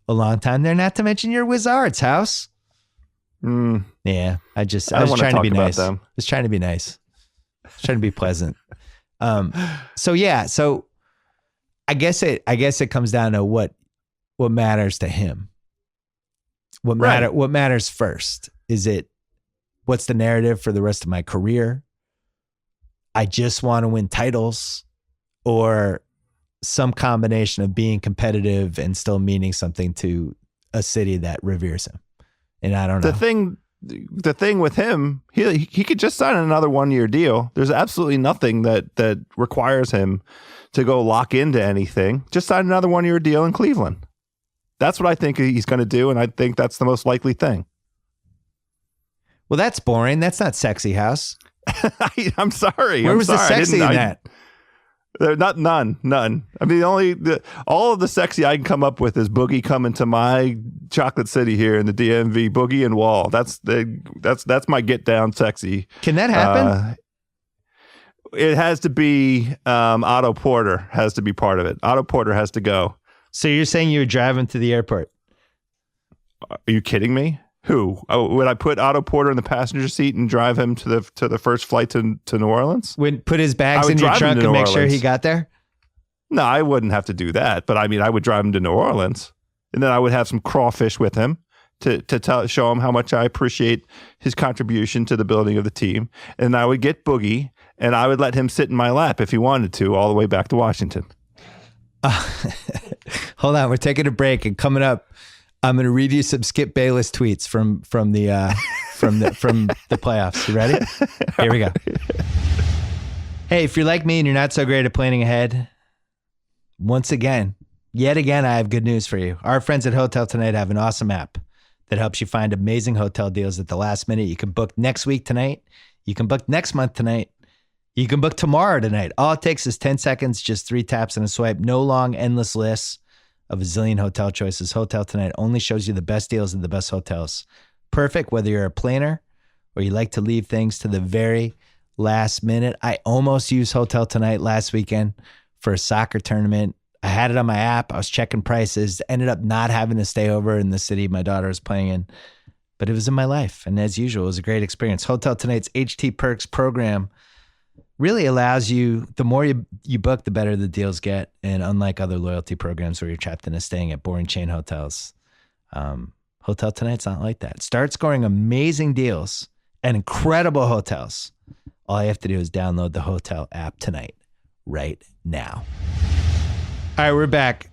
a long time there. Not to mention your Wizards house. Yeah, I was trying to be nice. Just trying to be nice. Trying to be pleasant. So I guess it comes down to what matters to him. What matters first? Is it what's the narrative for the rest of my career? I just want to win titles, or some combination of being competitive and still meaning something to a city that reveres him. And I don't know. The thing with him, he could just sign another 1-year deal. There's absolutely nothing that requires him to go lock into anything. Just sign another 1-year deal in Cleveland. That's what I think he's going to do, and I think that's the most likely thing. Well, that's boring. That's not sexy, House. I'm sorry. Where was the sexy in that? None. I mean, all of the sexy I can come up with is Boogie coming to my chocolate city here in the DMV. Boogie and Wall. That's my get down sexy. Can that happen? It has to be. Otto Porter has to be part of it. Otto Porter has to go. So you're saying you would drive him to the airport? Are you kidding me? Who? Would I put Otto Porter in the passenger seat and drive him to the first flight to New Orleans? Would put his bags in your trunk and make sure he got there? No, I wouldn't have to do that. But I mean, I would drive him to New Orleans, and then I would have some crawfish with him to show him how much I appreciate his contribution to the building of the team. And I would get Boogie, and I would let him sit in my lap if he wanted to, all the way back to Washington. Hold on, we're taking a break, and coming up, I'm going to read you some Skip Bayless tweets from the playoffs. You ready? Here we go. Hey, if you're like me and you're not so great at planning ahead, yet again, I have good news for you. Our friends at Hotel Tonight have an awesome app that helps you find amazing hotel deals at the last minute. You can book next week tonight. You can book next month tonight. You can book tomorrow tonight. All it takes is 10 seconds, just 3 taps and a swipe. No long, endless lists of a zillion hotel choices. Hotel Tonight only shows you the best deals at the best hotels. Perfect whether you're a planner or you like to leave things to the very last minute. I almost used Hotel Tonight last weekend for a soccer tournament. I had it on my app. I was checking prices. Ended up not having to stay over in the city my daughter was playing in. But it was in my life. And as usual, it was a great experience. Hotel Tonight's HT Perks program really allows you, the more you book, the better the deals get. And unlike other loyalty programs where you're trapped into staying at boring chain hotels, Hotel Tonight's not like that. Start scoring amazing deals and incredible hotels. All you have to do is download the Hotel app tonight, right now. All right, we're back.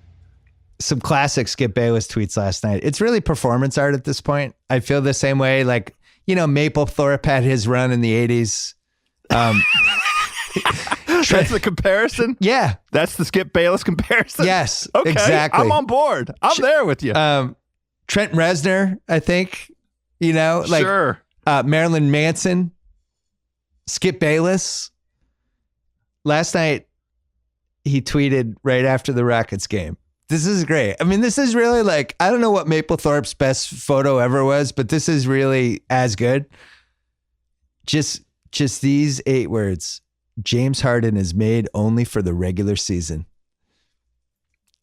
Some classic Skip Bayless tweets last night. It's really performance art at this point. I feel the same way. Like, Mapplethorpe had his run in the 80s. That's the comparison? Yeah. That's the Skip Bayless comparison? Yes, okay. Exactly. I'm on board. I'm there with you. Trent Reznor, I think, sure. Marilyn Manson, Skip Bayless. Last night, he tweeted right after the Rockets game. This is great. I mean, this is really I don't know what Mapplethorpe's best photo ever was, but this is really as good. Just these 8 words. James Harden is made only for the regular season.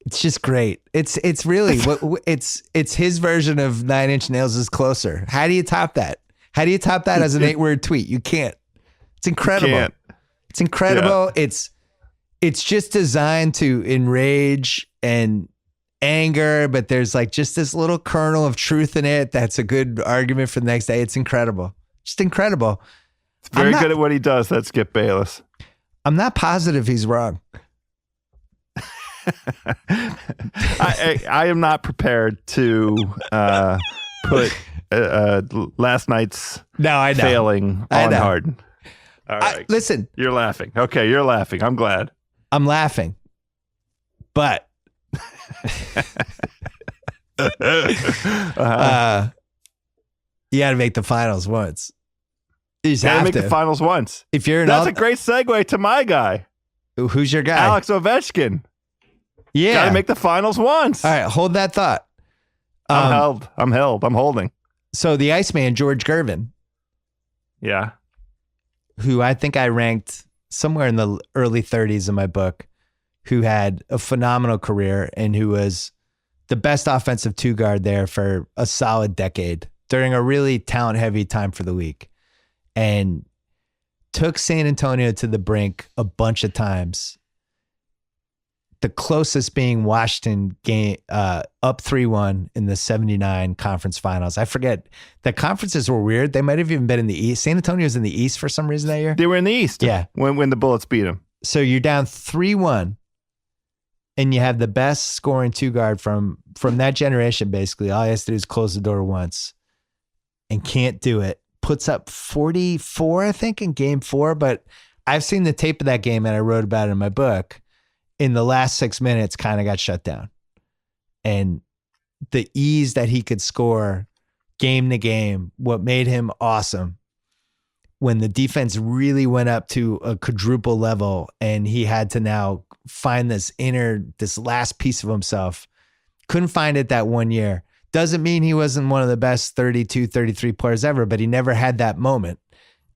It's just great. It's really it's his version of 9 Inch Nails is Closer. How do you top that? How do you top that as an 8-word tweet? You can't. It's incredible. Can't. It's incredible. Yeah. It's just designed to enrage and anger, but there's just this little kernel of truth in it. That's a good argument for the next day. It's incredible. Just incredible. Very good at what he does, that Skip Bayless. I'm not positive he's wrong. I am not prepared to put last night's failing on Harden. All right. Listen. You're laughing. Okay, you're laughing. I'm glad. I'm laughing. But you got to make the finals once. You just have to make the finals once. If you're That's a great segue to my guy. Who's your guy? Alex Ovechkin. Yeah. Got to make the finals once. All right, hold that thought. I'm held. I'm holding. So the Iceman, George Gervin, Yeah. who I think I ranked somewhere in the early 30s in my book, who had a phenomenal career and who was the best offensive two guard there for a solid decade during a really talent heavy time for the league, and took San Antonio to the brink a bunch of times. The closest being Washington game up 3-1 in the 79 conference finals. I forget. The conferences were weird. They might have even been in the East. San Antonio was in the East for some reason that year. They were in the East. Yeah. When the Bullets beat them. So you're down 3-1 and you have the best scoring two guard from that generation, basically. All he has to do is close the door once and can't do it. Puts up 44, I think, in game 4. But I've seen the tape of that game and I wrote about it in my book. In the last 6 minutes, kind of got shut down. And the ease that he could score game to game, what made him awesome, when the defense really went up to a quadruple level and he had to now find this last piece of himself. Couldn't find it that one year. Doesn't mean he wasn't one of the best 32, 33 players ever, but he never had that moment.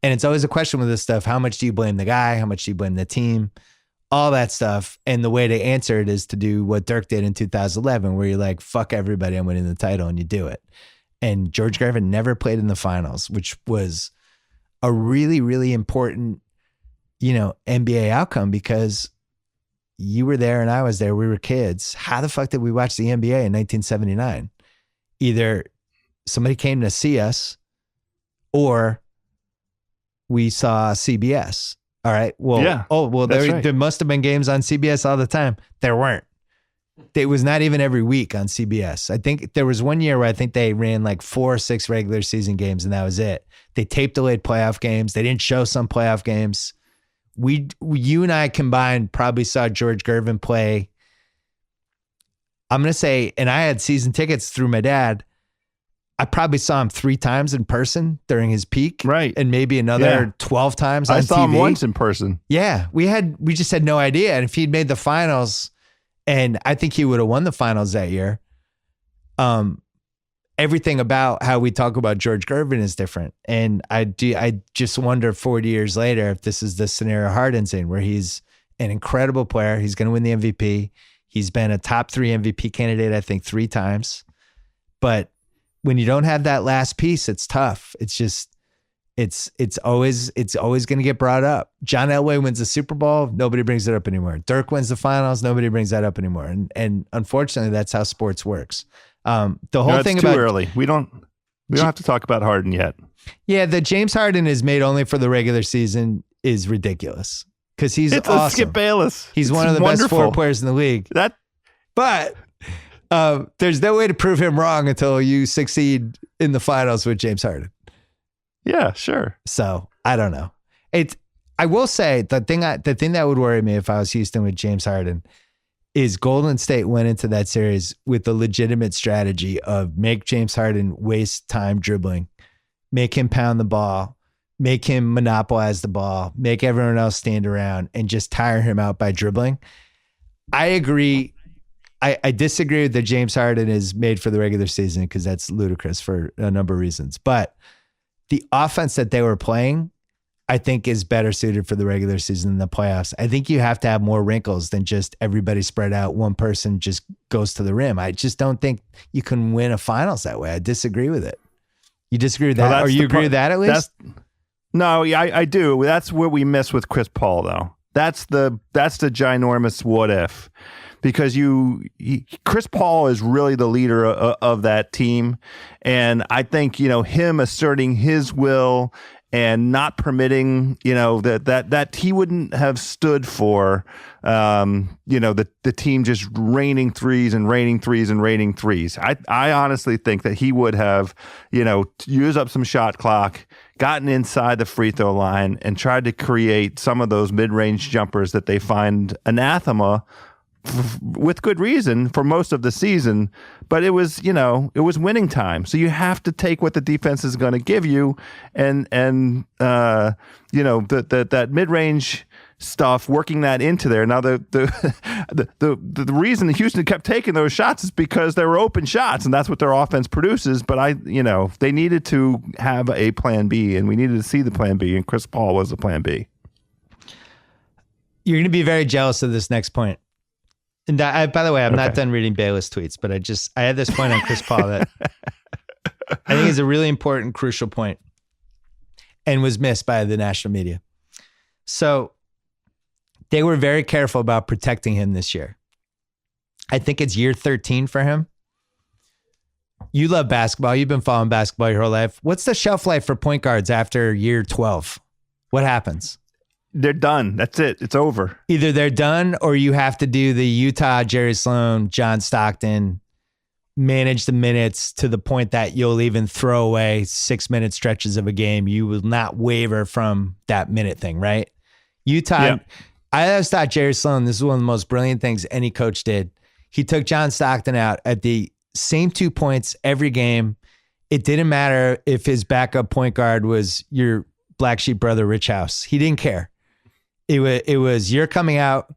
And it's always a question with this stuff. How much do you blame the guy? How much do you blame the team? All that stuff. And the way to answer it is to do what Dirk did in 2011, where you're like, fuck everybody, I'm winning the title, and you do it. And George Gervin never played in the finals, which was a really, really important, NBA outcome, because you were there and I was there. We were kids. How the fuck did we watch the NBA in 1979? Either somebody came to see us or we saw CBS. All right. Well, yeah, there must have been games on CBS all the time. There weren't. It was not even every week on CBS. I think there was one year where I think they ran like 4 or 6 regular season games and that was it. They tape delayed playoff games. They didn't show some playoff games. You and I combined probably saw George Gervin play. I'm going to say, and I had season tickets through my dad. I probably saw him 3 times in person during his peak. Right. And maybe another 12 times on TV. I saw him once in person. Yeah. We just had no idea. And if he'd made the finals, and I think he would have won the finals that year, everything about how we talk about George Gervin is different. And I just wonder 40 years later if this is the scenario Harden's in, where he's an incredible player. He's going to win the MVP. He's been a top 3 MVP candidate, I think 3 times. But when you don't have that last piece, it's tough. It's just, it's always going to get brought up. John Elway wins the Super Bowl. Nobody brings it up anymore. Dirk wins the finals. Nobody brings that up anymore. And unfortunately, that's how sports works. The whole thing about too early. We don't have to talk about Harden yet. Yeah. The James Harden is made only for the regular season is ridiculous because he's awesome. Skip Bayless. He's one of the best 4 players in the league. But there's no way to prove him wrong until you succeed in the finals with James Harden. Yeah, sure. So I don't know. I will say the thing that would worry me if I was Houston with James Harden is Golden State went into that series with the legitimate strategy of make James Harden waste time dribbling, make him pound the ball, make him monopolize the ball, make everyone else stand around and just tire him out by dribbling. I agree. I disagree with that James Harden is made for the regular season because that's ludicrous for a number of reasons. But the offense that they were playing, I think, is better suited for the regular season than the playoffs. I think you have to have more wrinkles than just everybody spread out. One person just goes to the rim. I just don't think you can win a finals that way. I disagree with it. You disagree with that? Well, or you agree with that at least? No, I do. That's where we miss with Chris Paul, though. That's the ginormous what if. Because Chris Paul is really the leader of that team. And I think, him asserting his will and not permitting, that he wouldn't have stood for, the team just raining threes and raining threes and raining threes. I honestly think that he would have, used up some shot clock, gotten inside the free throw line and tried to create some of those mid-range jumpers that they find anathema with good reason for most of the season, but it was winning time. So you have to take what the defense is going to give you, and that mid-range stuff, working that into there. Now the reason that Houston kept taking those shots is because they were open shots, and that's what their offense produces. But they needed to have a plan B, and we needed to see the plan B, and Chris Paul was the plan B. You're going to be very jealous of this next point. And by the way, I'm not done reading Bayless tweets, but I had this point on Chris Paul that I think is a really important, crucial point and was missed by the national media. So they were very careful about protecting him this year. I think it's year 13 for him. You love basketball. You've been following basketball your whole life. What's the shelf life for point guards after year 12? What happens? They're done. That's it. It's over. Either they're done or you have to do the Utah, Jerry Sloan, John Stockton, manage the minutes to the point that you'll even throw away 6-minute stretches of a game. You will not waver from that minute thing, right? Utah, yep. I always thought Jerry Sloan, this is one of the most brilliant things any coach did. He took John Stockton out at the same 2 points every game. It didn't matter if his backup point guard was your black sheep brother, Rich House. He didn't care. It was you're coming out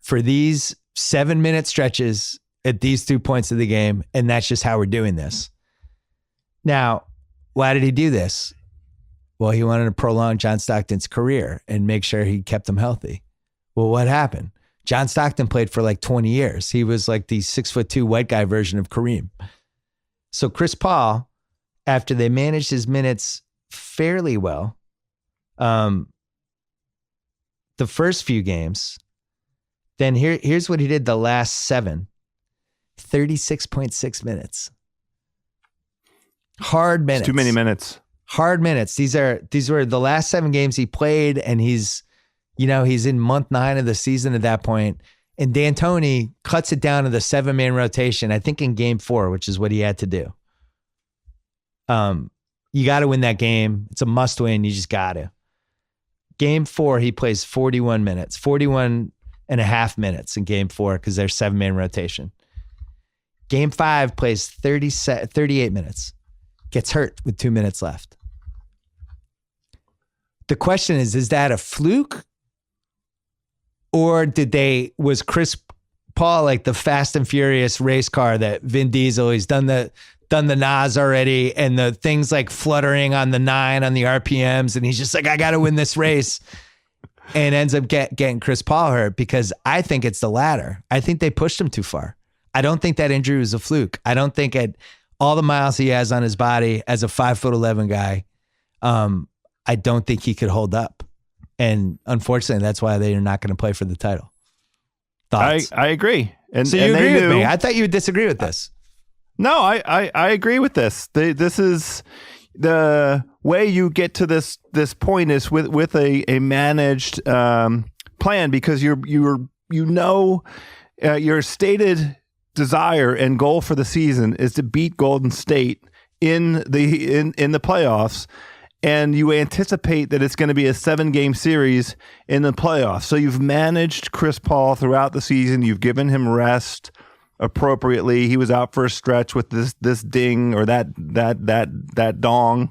for these 7-minute stretches at these 2 points of the game, and that's just how we're doing this. Now, why did he do this? Well, he wanted to prolong John Stockton's career and make sure he kept him healthy. Well, what happened? John Stockton played for like 20 years. He was like the 6'2" white guy version of Kareem. So Chris Paul, after they managed his minutes fairly well, the first few games, then here's what he did the last 7, 36.6 minutes. Hard minutes. It's too many minutes. Hard minutes. These were the last 7 games he played, and he's in month 9 of the season at that point. And D'Antoni cuts it down to the 7-man rotation, I think in game 4, which is what he had to do. You got to win that game. It's a must win. You just got to. Game 4, he plays 41 minutes, 41 and a half minutes in game 4 because they're 7-man rotation. Game 5 plays 38 minutes, gets hurt with 2 minutes left. The question is that a fluke? Or was Chris Paul like the Fast and Furious race car that Vin Diesel, he's done the Nas already, and the things like fluttering on the 9 on the RPMs, and he's just like, I got to win this race, and ends up getting Chris Paul hurt? Because I think it's the latter. I think they pushed him too far. I don't think that injury was a fluke. I don't think at all the miles he has on his body as a 5'11" guy, I don't think he could hold up. And unfortunately, that's why they are not going to play for the title. Thoughts? I agree. So you agree with me? I thought you would disagree with this. No, I agree with this. This is the way you get to this point is with a managed plan, because your stated desire and goal for the season is to beat Golden State in the playoffs, and you anticipate that it's going to be a 7-game series in the playoffs. So you've managed Chris Paul throughout the season. You've given him rest appropriately. He was out for a stretch with this ding or that dong,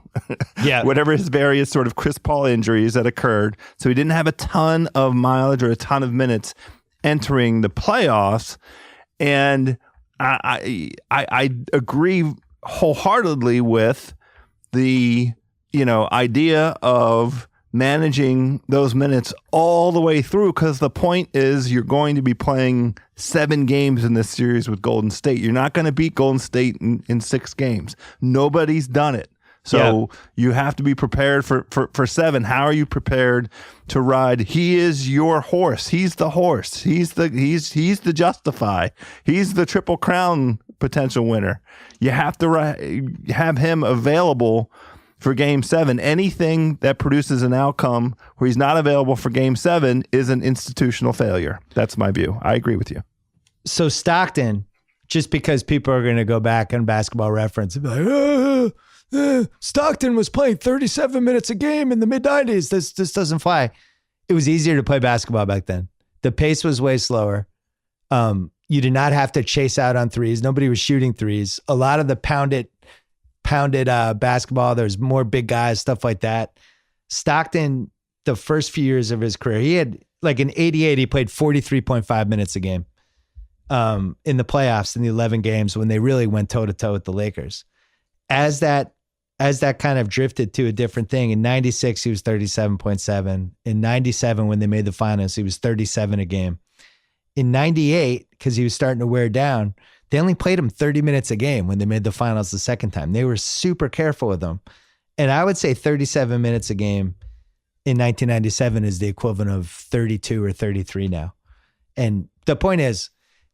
yeah, whatever his various sort of Chris Paul injuries that occurred. So he didn't have a ton of mileage or a ton of minutes entering the playoffs. And I agree wholeheartedly with the idea of managing those minutes all the way through, because the point is you're going to be playing 7 games in this series with Golden State. You're not going to beat Golden State in 6 games. Nobody's done it. So You have to be prepared for 7. How are you prepared to ride? He is your horse. He's the horse. He's the Justify. He's the Triple Crown potential winner. You have to have him available for Game 7. Anything that produces an outcome where he's not available for Game 7 is an institutional failure. That's my view. I agree with you. So Stockton, just because people are going to go back on Basketball Reference and be like, Stockton was playing 37 minutes a game in the mid-90s. This doesn't fly. It was easier to play basketball back then. The pace was way slower. You did not have to chase out on threes. Nobody was shooting threes. A lot of the pounded basketball, there's more big guys, stuff like that. Stockton, the first few years of his career, he had like in 88, he played 43.5 minutes a game in the playoffs in the 11 games when they really went toe to toe with the Lakers. As that kind of drifted to a different thing, in 96, he was 37.7. In 97, when they made the finals, he was 37 a game. In 98, because he was starting to wear down, they only played him 30 minutes a game when they made the finals the second time. They were super careful with him. And I would say 37 minutes a game in 1997 is the equivalent of 32 or 33 now. And the point is,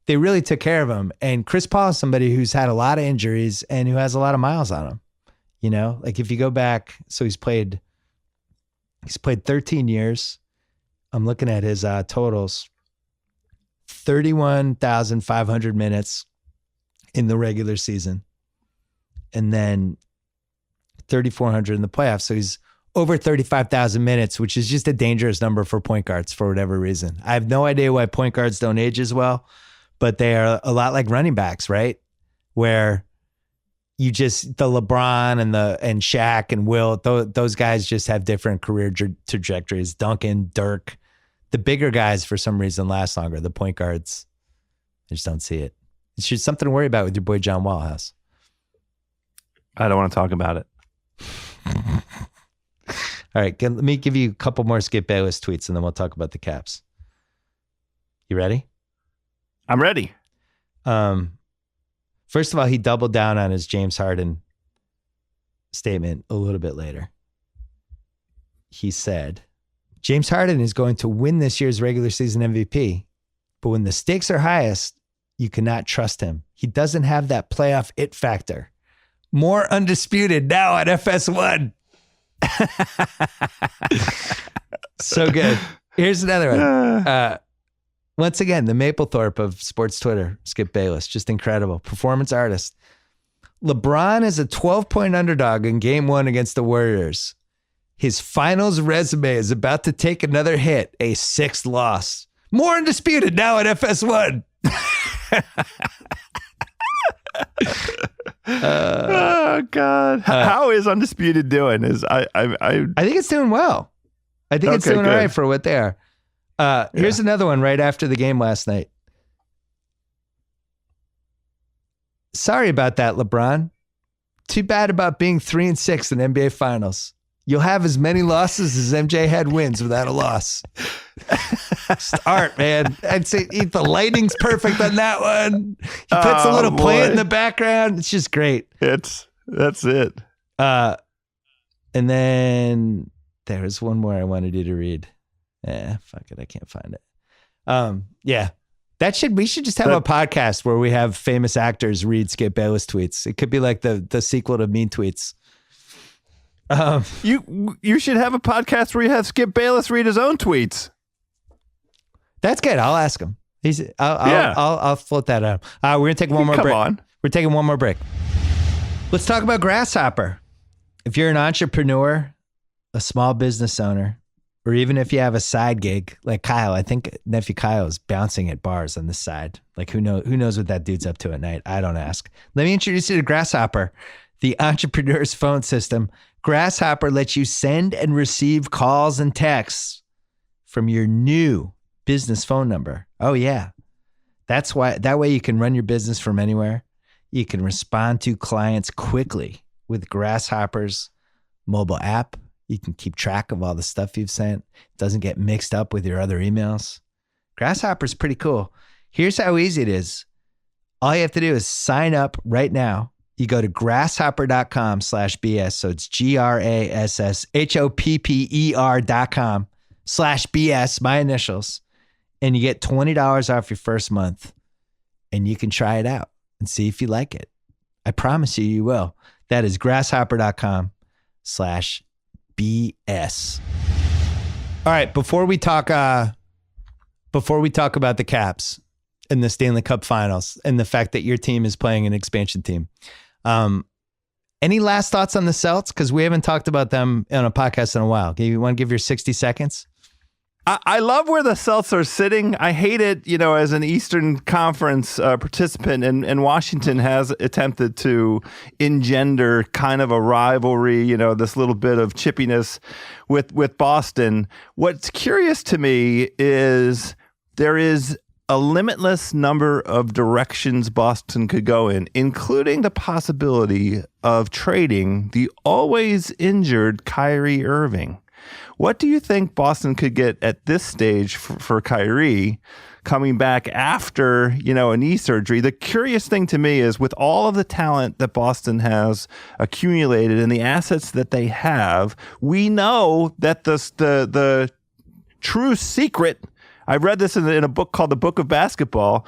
they really took care of him. And Chris Paul is somebody who's had a lot of injuries and who has a lot of miles on him. You know, like if you go back, so he's played 13 years. I'm looking at his totals. 31,500 minutes in the regular season. And then 3,400 in the playoffs. So he's over 35,000 minutes, which is just a dangerous number for point guards for whatever reason. I have no idea why point guards don't age as well, but they are a lot like running backs, right? Where you just, the LeBron and Shaq and Wilt, those guys just have different career trajectories. Duncan, Dirk, the bigger guys for some reason last longer. The point guards, I just don't see it. It's just something to worry about with your boy John Wall House. I don't want to talk about it. All right, let me give you a couple more Skip Bayless tweets and then we'll talk about the Caps. You ready? I'm ready. First of all, he doubled down on his James Harden statement a little bit later. He said, James Harden is going to win this year's regular season MVP, but when the stakes are highest, you cannot trust him. He doesn't have that playoff it factor. More undisputed now at FS1. So good. Here's another one. Once again, the Mapplethorpe of sports Twitter, Skip Bayless, just incredible. Performance artist. LeBron is a 12-point underdog in game 1 against the Warriors. His finals resume is about to take another hit, a 6th loss. More undisputed now at FS1. Oh God! How is Undisputed doing? I think it's doing well. I think it's doing all right for what they are. Here's another one right after the game last night. Sorry about that, LeBron. Too bad about being 3-6 in NBA Finals. You'll have as many losses as MJ had wins without a loss. Just art, man. I'd say the lighting's perfect on that one. He puts a little plant in the background. It's just great. That's it. And then there was one more I wanted you to read. Fuck it. I can't find it. Yeah. We should just have a podcast where we have famous actors read Skip Bayless tweets. It could be like the sequel to Mean Tweets. You should have a podcast where you have Skip Bayless read his own tweets. That's good. I'll ask him. I'll float that out. We're gonna take one more break. On. We're taking one more break. Let's talk about Grasshopper. If you're an entrepreneur, a small business owner, or even if you have a side gig like Kyle, I think nephew Kyle is bouncing at bars on the side. Like who knows what that dude's up to at night? I don't ask. Let me introduce you to Grasshopper, the entrepreneur's phone system. Grasshopper lets you send and receive calls and texts from your new business phone number. Oh yeah. That way you can run your business from anywhere. You can respond to clients quickly with Grasshopper's mobile app. You can keep track of all the stuff you've sent. It doesn't get mixed up with your other emails. Grasshopper's pretty cool. Here's how easy it is. All you have to do is sign up right now. You go to grasshopper.com/BS. So it's GRASSHOPPER.com/BS, my initials. And you get $20 off your first month. And you can try it out and see if you like it. I promise you will. That is grasshopper.com/BS. All right, before we talk about the Caps and the Stanley Cup Finals and the fact that your team is playing an expansion team, any last thoughts on the Celts? Because we haven't talked about them on a podcast in a while. You want to give your 60 seconds? I love where the Celtics are sitting. I hate it, as an Eastern Conference participant, and Washington has attempted to engender kind of a rivalry, this little bit of chippiness with Boston. What's curious to me is there is a limitless number of directions Boston could go in, including the possibility of trading the always injured Kyrie Irving. What do you think Boston could get at this stage for Kyrie coming back after, a knee surgery? The curious thing to me is with all of the talent that Boston has accumulated and the assets that they have, we know that the true secret, I read this in a book called The Book of Basketball,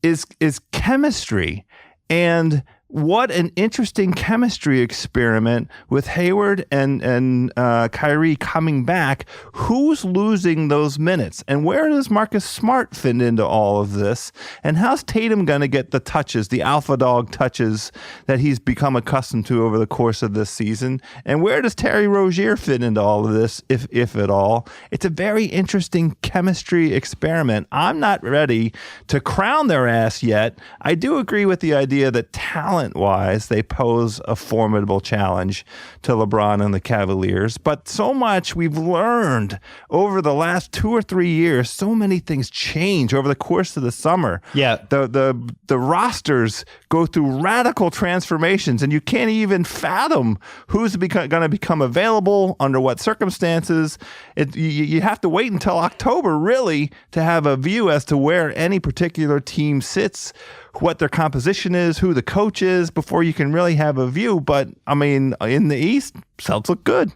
is chemistry. And what an interesting chemistry experiment with Hayward and Kyrie coming back. Who's losing those minutes? And where does Marcus Smart fit into all of this? And how's Tatum going to get the touches, the alpha dog touches that he's become accustomed to over the course of this season? And where does Terry Rozier fit into all of this, if at all? It's a very interesting chemistry experiment. I'm not ready to crown their ass yet. I do agree with the idea that talent-wise, they pose a formidable challenge to LeBron and the Cavaliers. But so much we've learned over the last 2 or 3 years. So many things change over the course of the summer. Yeah, the rosters go through radical transformations, and you can't even fathom who's going to become available under what circumstances. You have to wait until October, really, to have a view as to where any particular team sits, what their composition is, who the coach is, before you can really have a view. But, I mean, in the East, Celtics look good.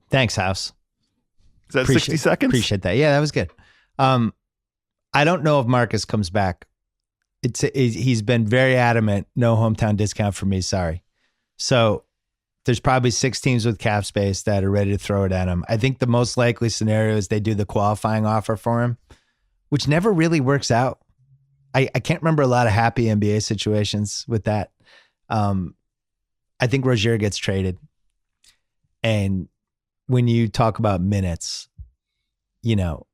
Thanks, House. Is that 60 seconds? Appreciate that. Yeah, that was good. I don't know if Marcus comes back. He's been very adamant, no hometown discount for me, sorry. So there's probably 6 teams with cap space that are ready to throw it at him. I think the most likely scenario is they do the qualifying offer for him, which never really works out. I can't remember a lot of happy NBA situations with that. I think Rozier gets traded. And when you talk about minutes, you're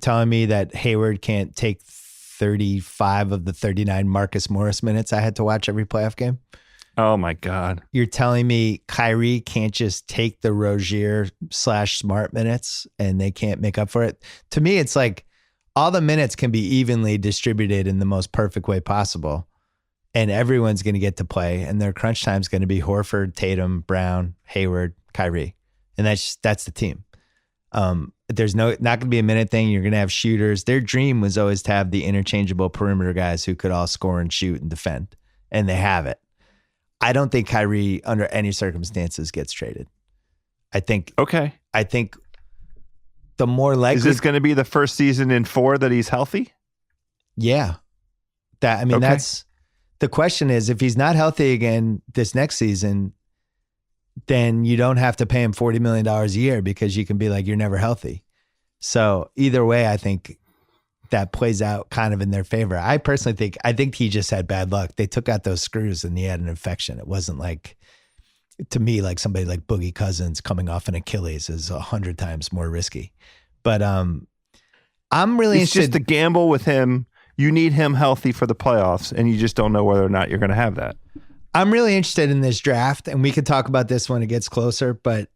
telling me that Hayward can't take 35 of the 39 Marcus Morris minutes I had to watch every playoff game? Oh, my God. You're telling me Kyrie can't just take the Rozier/Smart minutes and they can't make up for it? To me, it's like all the minutes can be evenly distributed in the most perfect way possible, and everyone's going to get to play, and their crunch time is going to be Horford, Tatum, Brown, Hayward, Kyrie, and that's the team. There's not going to be a minute thing. You're going to have shooters. Their dream was always to have the interchangeable perimeter guys who could all score and shoot and defend, and they have it. I don't think Kyrie, under any circumstances, gets traded. I think the more likely... Is this going to be the first season in 4 that he's healthy? Yeah. That's... The question is, if he's not healthy again this next season, then you don't have to pay him $40 million a year because you can be like, you're never healthy. So either way, I think that plays out kind of in their favor. I personally think he just had bad luck. They took out those screws and he had an infection. It wasn't like, to me, like somebody like Boogie Cousins coming off an Achilles is 100 times more risky. But I'm really interested. It's just a gamble with him. You need him healthy for the playoffs, and you just don't know whether or not you're going to have that. I'm really interested in this draft, and we could talk about this when it gets closer, but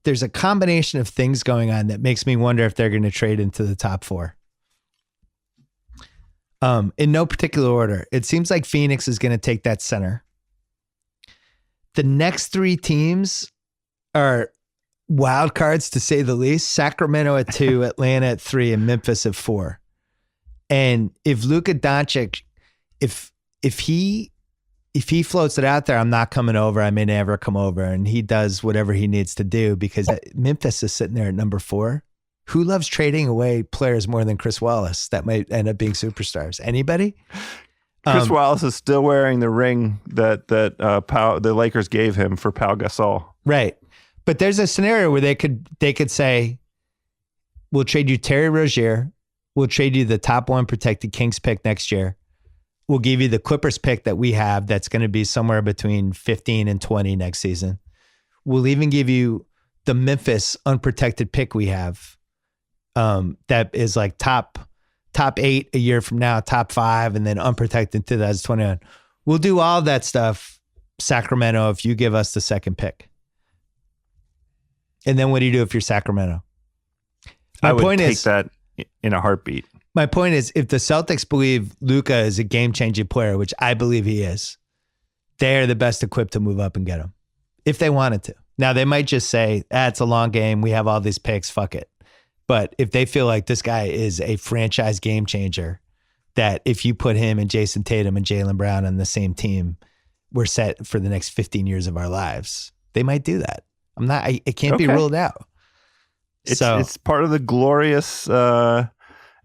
there's a combination of things going on that makes me wonder if they're going to trade into the top 4. In no particular order. It seems like Phoenix is going to take that center. The next 3 teams are wild cards, to say the least. Sacramento at 2, Atlanta at 3, and Memphis at 4. And if Luca Doncic, if he floats it out there, I'm not coming over. I may never come over. And he does whatever he needs to do, because Memphis is sitting there at number 4. Who loves trading away players more than Chris Wallace that might end up being superstars? Anybody? Chris Wallace is still wearing the ring that the Lakers gave him for Pau Gasol. Right. But there's a scenario where they could say, we'll trade you Terry Rozier. We'll trade you the top 1 protected Kings pick next year. We'll give you the Clippers pick that we have that's going to be somewhere between 15 and 20 next season. We'll even give you the Memphis unprotected pick we have, that is like top 8 a year from now, top 5, and then unprotected 2021. We'll do all that stuff, Sacramento, if you give us the second pick. And then what do you do if you're Sacramento? I would take that in a heartbeat. My point is, if the Celtics believe Luca is a game-changing player, which I believe he is, they are the best equipped to move up and get him, if they wanted to. Now, they might just say, it's a long game. We have all these picks. Fuck it. But if they feel like this guy is a franchise game changer, that if you put him and Jason Tatum and Jaylen Brown on the same team, we're set for the next 15 years of our lives, they might do that. It can't be ruled out. It's part of the glorious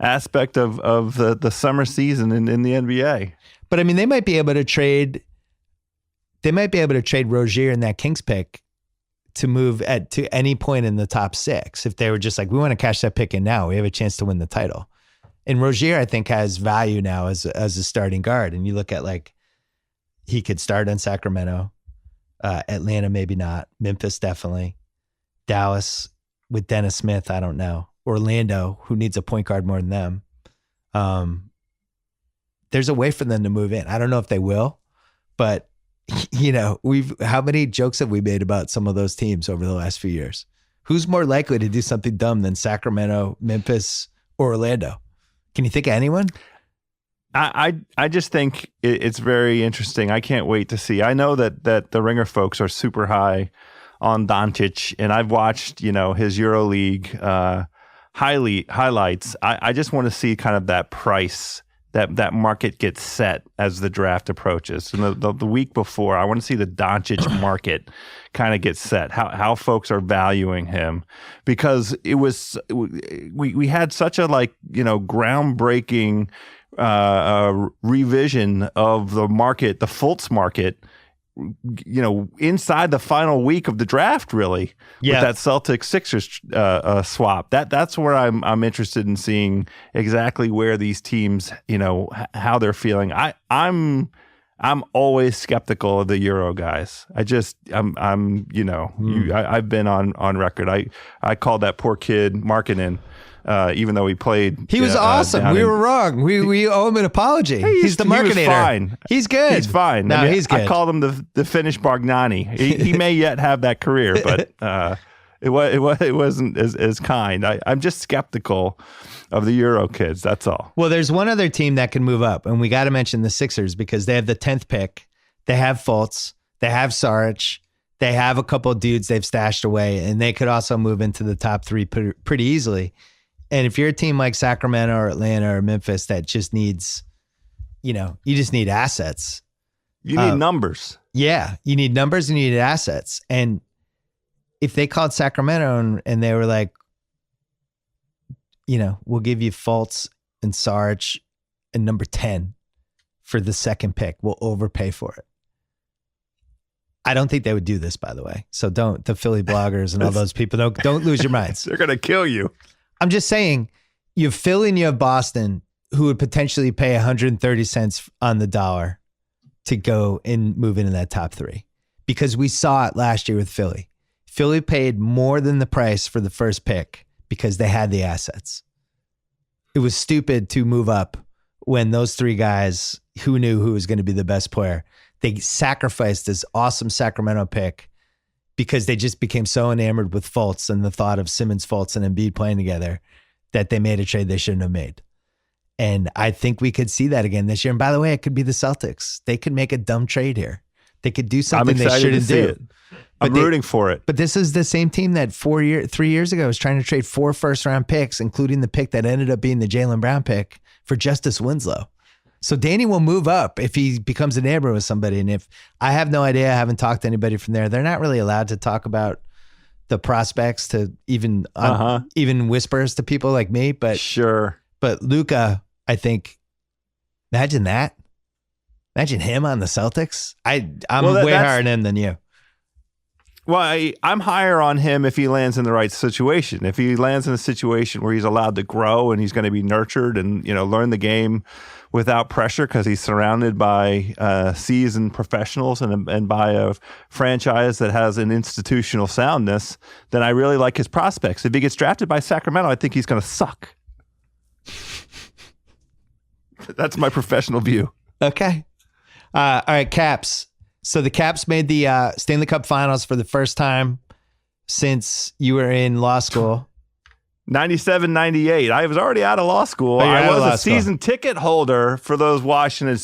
aspect of the summer season in the NBA. But I mean, they might be able to trade Rozier in that Kings pick to move to any point in the top 6. If they were just like, we want to cash that pick in now, we have a chance to win the title. And Rozier, I think, has value now as a starting guard. And you look at, like, he could start in Sacramento, Atlanta, maybe not, Memphis, definitely, Dallas with Dennis Smith, I don't know, Orlando, who needs a point guard more than them. There's a way for them to move in. I don't know if they will, but how many jokes have we made about some of those teams over the last few years? Who's more likely to do something dumb than Sacramento, Memphis, or Orlando? Can you think of anyone? I just think it's very interesting. I can't wait to see. I know that the Ringer folks are super high on Doncic, and I've watched, his EuroLeague highlights. I just want to see kind of that price, that market gets set as the draft approaches. And the week before, I want to see the Doncic market kind of get set, how folks are valuing him, because it was we had such a groundbreaking revision of the market, the Fultz market, inside the final week of the draft, really, with that Celtics Sixers swap. That's where I'm interested in seeing exactly where these teams, how they're feeling. I'm always skeptical of the Euro guys. I've been on record. I called that poor kid Markkanen. Even though he played, he was awesome. We were wrong. We owe him an apology. He's the marketer. He was fine. He's good. He's fine. No, he's good. I called him the Finnish Bargnani. He may yet have that career, but it wasn't as kind. I'm just skeptical of the Euro kids. That's all. Well, there's one other team that can move up, and we got to mention the Sixers because they have the 10th pick. They have Fultz. They have Saric. They have a couple of dudes they've stashed away, and they could also move into the top 3 pretty easily. And if you're a team like Sacramento or Atlanta or Memphis that just needs, you just need assets. You need numbers. Yeah, you need numbers and you need assets. And if they called Sacramento and they were like, we'll give you Fultz and Saric and number 10 for the second pick, we'll overpay for it. I don't think they would do this, by the way. So the Philly bloggers and all those people, don't lose your minds. They're going to kill you. I'm just saying, you have Philly and you have Boston, who would potentially pay 130 cents on the dollar to go and move into that top 3. Because we saw it last year with Philly. Philly paid more than the price for the first pick because they had the assets. It was stupid to move up when those 3 guys, who knew who was going to be the best player, they sacrificed this awesome Sacramento pick because they just became so enamored with Fultz and the thought of Simmons, Fultz, and Embiid playing together that they made a trade they shouldn't have made. And I think we could see that again this year. And by the way, it could be the Celtics. They could make a dumb trade here. They could do something they shouldn't do. I'm rooting for it. But this is the same team that 3 years ago was trying to trade 4 first-round picks, including the pick that ended up being the Jaylen Brown pick, for Justice Winslow. So Danny will move up if he becomes a neighbor with somebody. And if I have no idea, I haven't talked to anybody from there. They're not really allowed to talk about the prospects to even whispers to people like me. But sure. But Luca, I think, imagine that. Imagine him on the Celtics. I'm way higher on him than you. Well, I'm higher on him if he lands in the right situation. If he lands in a situation where he's allowed to grow and he's going to be nurtured and, learn the game without pressure because he's surrounded by seasoned professionals and by a franchise that has an institutional soundness, then I really like his prospects. If he gets drafted by Sacramento, I think he's going to suck. That's my professional view. Okay. All right, Caps. So the Caps made the Stanley Cup Finals for the first time since you were in law school. 97, 98. I was already out of law school. I was a season ticket holder for those Washington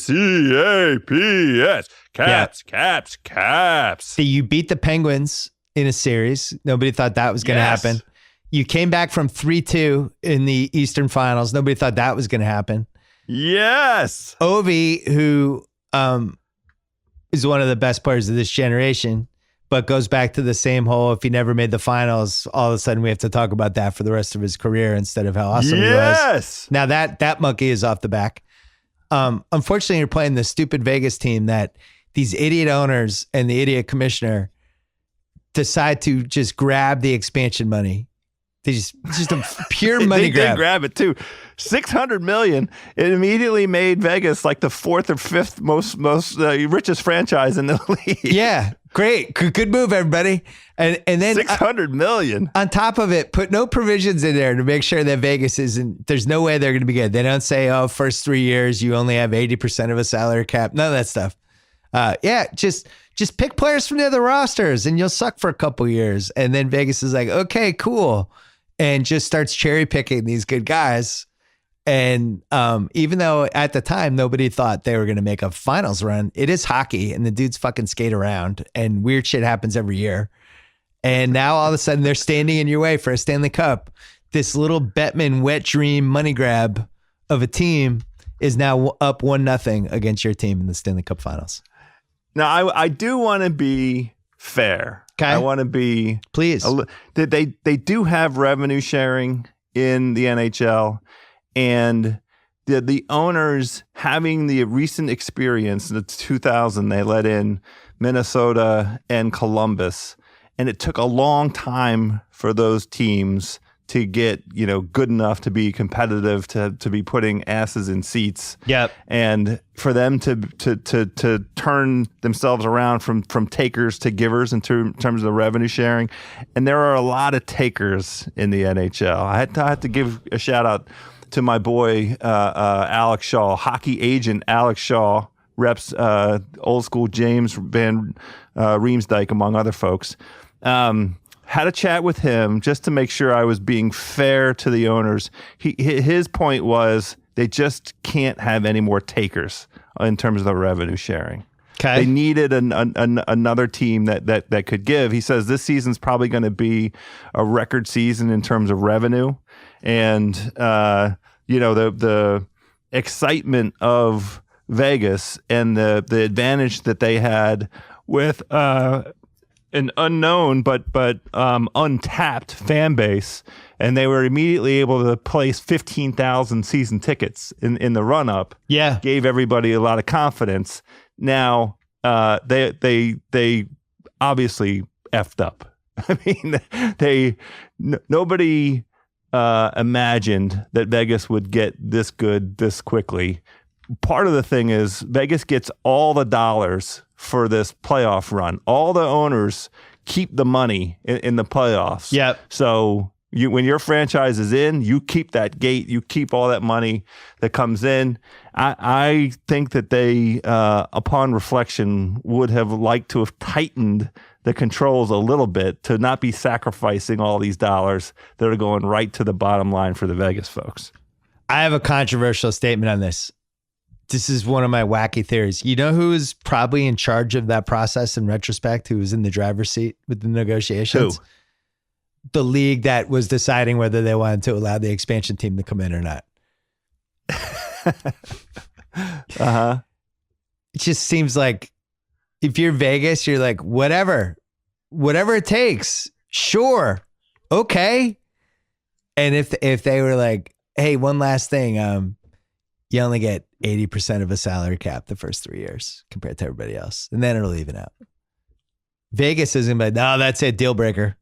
CAPS. Caps. So you beat the Penguins in a series. Nobody thought that was going to happen. You came back from 3-2 in the Eastern Finals. Nobody thought that was going to happen. Yes. Ovi, who is one of the best players of this generation, but goes back to the same hole. If he never made the finals, all of a sudden we have to talk about that for the rest of his career instead of how awesome he was. Now that monkey is off the back. Unfortunately, you're playing the stupid Vegas team that these idiot owners and the idiot commissioner decide to just grab the expansion money. They just a pure money grab. They did grab it too. $600 million. It immediately made Vegas like the fourth or fifth most richest franchise in the league. Yeah, great, good move, everybody. And then $600 million on top of it. Put no provisions in there to make sure that Vegas isn't. There's no way they're going to be good. They don't say, "Oh, first 3 years you only have 80% of a salary cap." None of that stuff. Just pick players from the other rosters, and you'll suck for a couple years. And then Vegas is like, "Okay, cool." And just starts cherry picking these good guys. And even though at the time nobody thought they were going to make a finals run, it is hockey and the dudes fucking skate around and weird shit happens every year. And now all of a sudden they're standing in your way for a Stanley Cup. This little Bettman wet dream money grab of a team is now up 1-0 against your team in the Stanley Cup Finals. Now I do want to be fair. Okay. I want to be please. They do have revenue sharing in the NHL, and the owners having the recent experience in the 2000, they let in Minnesota and Columbus, and it took a long time for those teams to get good enough to be competitive, to be putting asses in seats. Yep. And for them to turn themselves around from takers to givers in terms of the revenue sharing. And there are a lot of takers in the NHL. I had to give a shout out to my boy Alex Shaw, hockey agent Alex Shaw, reps old school James Van Riemsdyk, among other folks. Had a chat with him just to make sure I was being fair to the owners. His point was they just can't have any more takers in terms of the revenue sharing. Okay. They needed another team that could give. He says this season's probably going to be a record season in terms of revenue, and the excitement of Vegas and the advantage that they had with an unknown but untapped fan base, and they were immediately able to place 15,000 season tickets in the run up. Yeah, gave everybody a lot of confidence. Now they obviously effed up. I mean, nobody imagined that Vegas would get this good this quickly. Part of the thing is Vegas gets all the dollars for this playoff run. All the owners keep the money in the playoffs. Yep. So when your franchise is in, you keep that gate, you keep all that money that comes in. I think that they, upon reflection, would have liked to have tightened the controls a little bit to not be sacrificing all these dollars that are going right to the bottom line for the Vegas folks. I have a controversial statement on this. This is one of my wacky theories. You know who is probably in charge of that process in retrospect, who was in the driver's seat with the negotiations? Who? The league that was deciding whether they wanted to allow the expansion team to come in or not. Uh-huh. It just seems like if you're Vegas, you're like, whatever it takes. Sure. Okay. And if they were like, hey, one last thing, you only get 80% of a salary cap the first 3 years compared to everybody else. And then it'll even out. Vegas isn't like, no, that's it, deal breaker.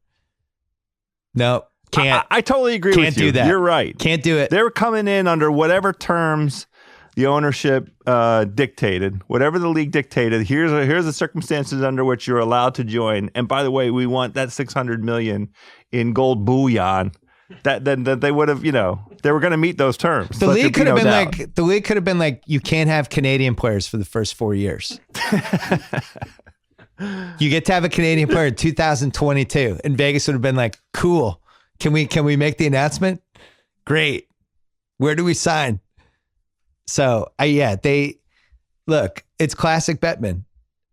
No, can't. I totally agree can't with you. do that. You're right. Can't do it. They were coming in under whatever terms the ownership dictated, whatever the league dictated. Here's the circumstances under which you're allowed to join. And by the way, we want that $600 million in gold bullion. That they would have, they were going to meet those terms. The league could have been like, you can't have Canadian players for the first 4 years. You get to have a Canadian player in 2022, and Vegas would have been like, cool. Can we make the announcement? Great. Where do we sign? So it's classic Bettman,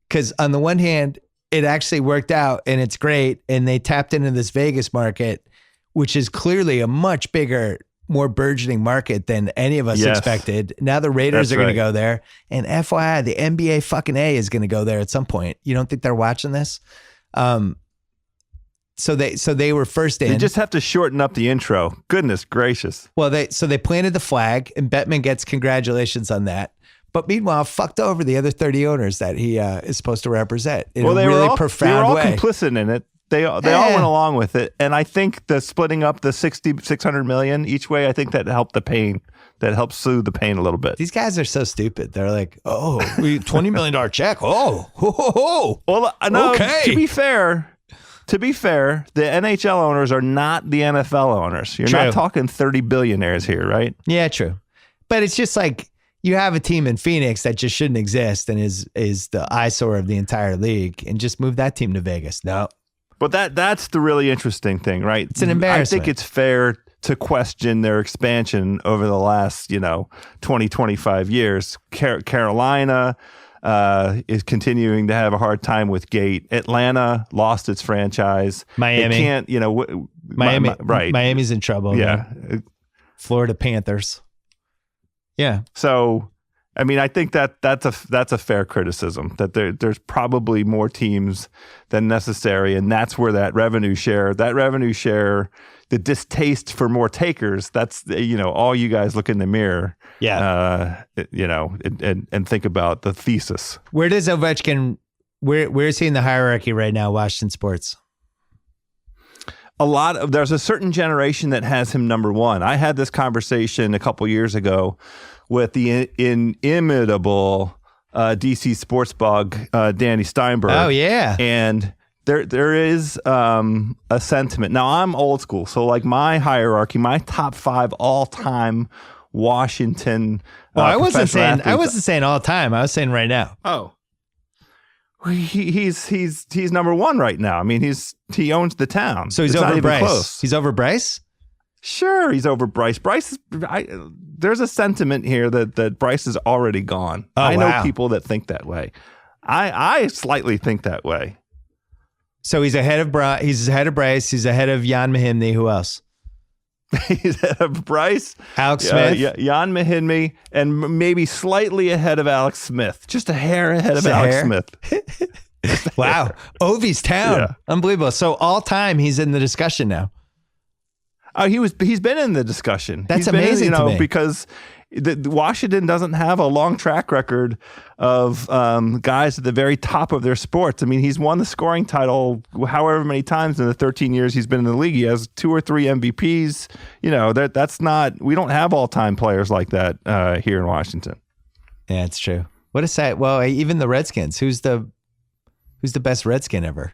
because on the one hand, it actually worked out and it's great, and they tapped into this Vegas market, which is clearly a much bigger, more burgeoning market than any of us expected. Now the Raiders are going to go there, and FYI, the NBA fucking A is going to go there at some point. You don't think they're watching this? So they were first in. You just have to shorten up the intro. Goodness gracious. Well, they planted the flag, and Bettman gets congratulations on that. But meanwhile, fucked over the other 30 owners that he is supposed to represent in a really profound way. They were all complicit in it. They all went along with it. And I think the splitting up the $600 million each way, I think that helped the pain. That helps soothe the pain a little bit. These guys are so stupid. They're like, oh, $20 million check. Oh. Well, no, okay. To be fair, the NHL owners are not the NFL owners. You're not talking 30 billionaires here, right? Yeah, true. But it's just like, you have a team in Phoenix that just shouldn't exist and is the eyesore of the entire league, and just move that team to Vegas. No. But that's the really interesting thing, right? It's an embarrassment. I think it's fair to question their expansion over the last, 20, 25 years. Carolina is continuing to have a hard time with Gate. Atlanta lost its franchise. Miami. They can't, Miami. Right. Miami's in trouble. Yeah. Man. Florida Panthers. Yeah. So, I mean, I think that's a fair criticism, that there's probably more teams than necessary, and that's where that revenue share, the distaste for more takers, that's, all you guys look in the mirror, and think about the thesis. Where does Ovechkin, where is he in the hierarchy right now, Washington sports? There's a certain generation that has him number one. I had this conversation a couple years ago with the inimitable DC sports bug, Danny Steinberg. Oh yeah. And there is a sentiment. Now I'm old school. So like my hierarchy, my top 5 all time Washington. I wasn't saying all time. I was saying right now. Oh. He's number one right now. I mean, he owns the town. So he's over Bryce. Close. He's over Bryce? Sure, he's over Bryce. There's a sentiment here that Bryce is already gone. Oh, I know people that think that way. I slightly think that way. So he's ahead of Bryce. He's ahead of Jan Mahimny. Who else? He's ahead of Bryce, Alex Smith, Jan Mahimny, and maybe slightly ahead of Alex Smith. Just a hair ahead of Alex Smith. Wow. Ovi's town. Yeah. Unbelievable. So all time he's in the discussion now. He's been in the discussion. That's amazing to me. Because Washington doesn't have a long track record of guys at the very top of their sports. I mean, he's won the scoring title however many times in the 13 years he's been in the league. He has 2 or 3 MVPs. That's not. We don't have all-time players like that here in Washington. Yeah, it's true. What a sad. Well, even the Redskins. Who's the best Redskin ever?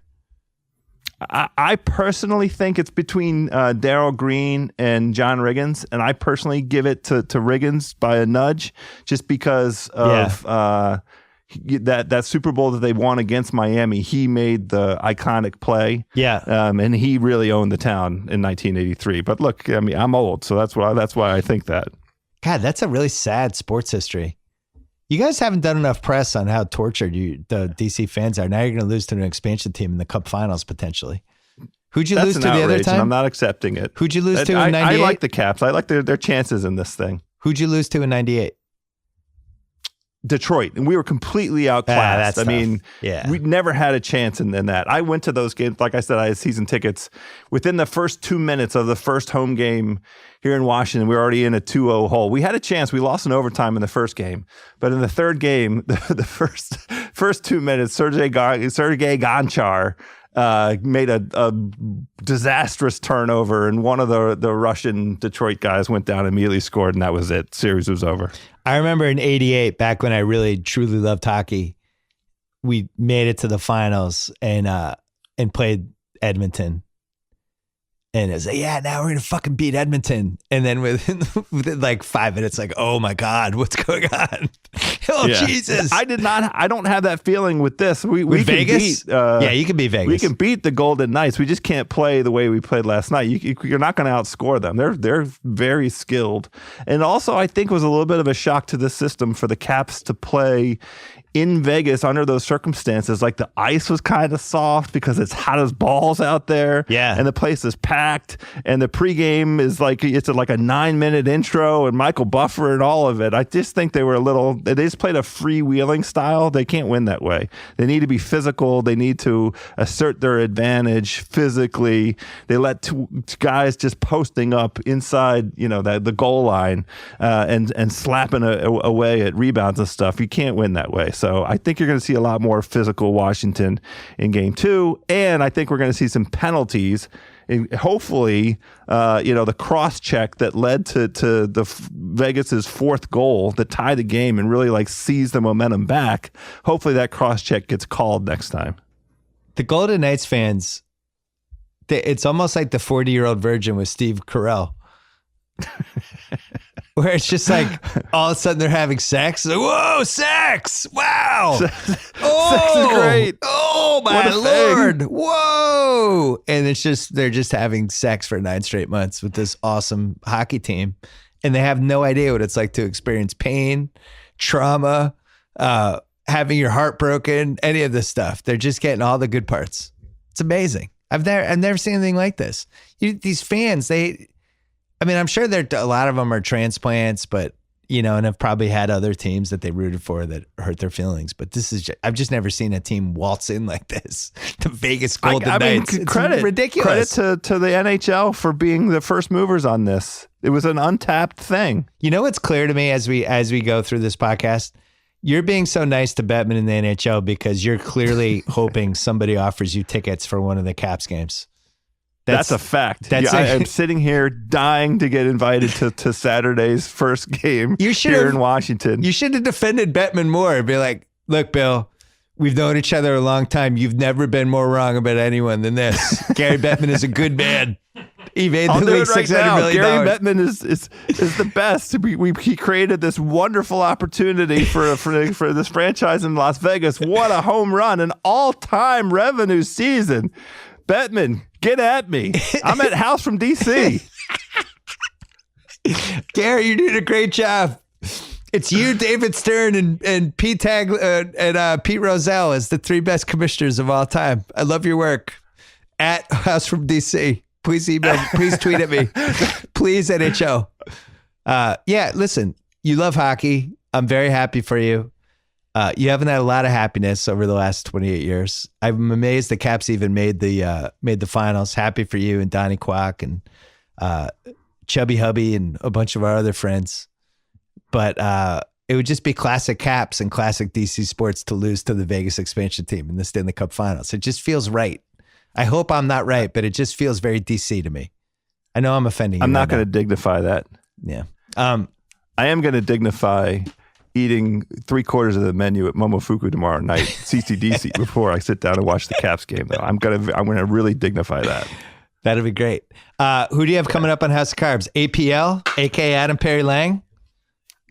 I personally think it's between Darryl Green and John Riggins, and I personally give it to Riggins by a nudge, just because of that Super Bowl that they won against Miami. He made the iconic play, and he really owned the town in 1983. But look, I mean, I'm old, so that's why I think that. God, that's a really sad sports history. You guys haven't done enough press on how tortured the DC fans are. Now you're going to lose to an expansion team in the Cup Finals potentially. Who'd you lose to the other time? I'm not accepting it. Who'd you lose to in 98? I like the Caps. I like their chances in this thing. Who'd you lose to in 98? Detroit, and we were completely outclassed. We never had a chance in that. I went to those games. Like I said, I had season tickets. Within the first 2 minutes of the first home game here in Washington, we were already in a 2-0 hole. We had a chance. We lost in overtime in the first game, but in the third game, the first first 2 minutes, Sergei Gonchar made a disastrous turnover, and one of the Russian Detroit guys went down, immediately scored, and that was it. Series was over. I remember in '88, back when I really truly loved hockey, we made it to the finals and played Edmonton. And it's like, yeah, now we're going to fucking beat Edmonton. And then within like 5 minutes, like, oh my God, what's going on? Oh, yeah. Jesus. I don't have that feeling with this. We can Vegas? beat, yeah, you can beat Vegas. We can beat the Golden Knights. We just can't play the way we played last night. You're not going to outscore them. They're very skilled. And also, I think it was a little bit of a shock to the system for the Caps to play in Vegas under those circumstances. Like the ice was kind of soft because it's hot as balls out there. Yeah. And the place is packed. And the pregame is like, it's like a 9-minute intro and Michael Buffer and all of it. I just think they just played a freewheeling style. They can't win that way. They need to be physical. They need to assert their advantage physically. They let two guys just posting up inside, the goal line and slapping away at rebounds and stuff. You can't win that way. So I think you're going to see a lot more physical Washington in game 2. And I think we're going to see some penalties. And hopefully, the cross check that led to the Vegas's fourth goal that tied the game and really like seized the momentum back. Hopefully that cross check gets called next time. The Golden Knights fans, it's almost like the 40-year-old virgin with Steve Carell. Where it's just like all of a sudden they're having sex. Like, whoa, sex! Wow! Sex is great. Oh my Lord! Whoa! And it's just they're just having sex for 9 straight months with this awesome hockey team, and they have no idea what it's like to experience pain, trauma, having your heart broken, any of this stuff. They're just getting all the good parts. It's amazing. I've never seen anything like this. These fans, I'm sure a lot of them are transplants, but, and have probably had other teams that they rooted for that hurt their feelings. But I've just never seen a team waltz in like this. The Vegas Golden Knights. It's ridiculous. Credit to the NHL for being the first movers on this. It was an untapped thing. You know what's clear to me as we go through this podcast? You're being so nice to Bettman in the NHL because you're clearly hoping somebody offers you tickets for one of the Caps games. That's a fact. I'm sitting here dying to get invited to Saturday's first game here in Washington. You should have defended Bettman more. Be like, look, Bill, we've known each other a long time. You've never been more wrong about anyone than this. Gary Bettman is a good man. He made the league $600 million. Gary Bettman is the best. He created this wonderful opportunity for this franchise in Las Vegas. What a home run, an all-time revenue season. Bettman, get at me. I'm at House from D.C. Gary, you're doing a great job. It's you, David Stern, and Pete Pete Rozelle as the 3 best commissioners of all time. I love your work. At House from D.C. Please email, please tweet at me. Please, NHL. Listen, you love hockey. I'm very happy for you. You haven't had a lot of happiness over the last 28 years. I'm amazed the Caps even made the finals. Happy for you and Donnie Kwok and Chubby Hubby and a bunch of our other friends. But it would just be classic Caps and classic DC sports to lose to the Vegas expansion team in the Stanley Cup finals. It just feels right. I hope I'm not right, but it just feels very DC to me. I know I'm offending you. I'm not going to dignify that. Yeah. I am going to dignify eating 3/4 of the menu at Momofuku tomorrow night, CCDC, before I sit down and watch the Caps game. Though I'm gonna really dignify that. That'd be great. Who do you have coming up on House of Carbs? APL, aka Adam Perry Lang.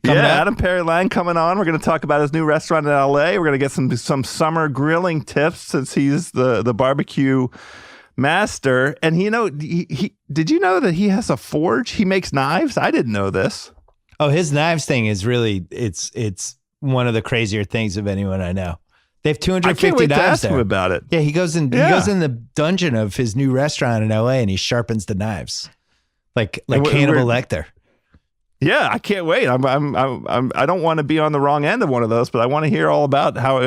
Adam Perry Lang coming on. We're going to talk about his new restaurant in LA. We're going to get some summer grilling tips since he's the barbecue master. And he did you know that he has a forge? He makes knives. I didn't know this. Oh, his knives thing is really, it's one of the crazier things of anyone I know. They have 250 I can't wait knives to ask there. him about it. Yeah, he goes in the dungeon of his new restaurant in LA and he sharpens the knives. Like Hannibal Lecter. Yeah, I can't wait. I don't want to be on the wrong end of one of those, but I want to hear all about how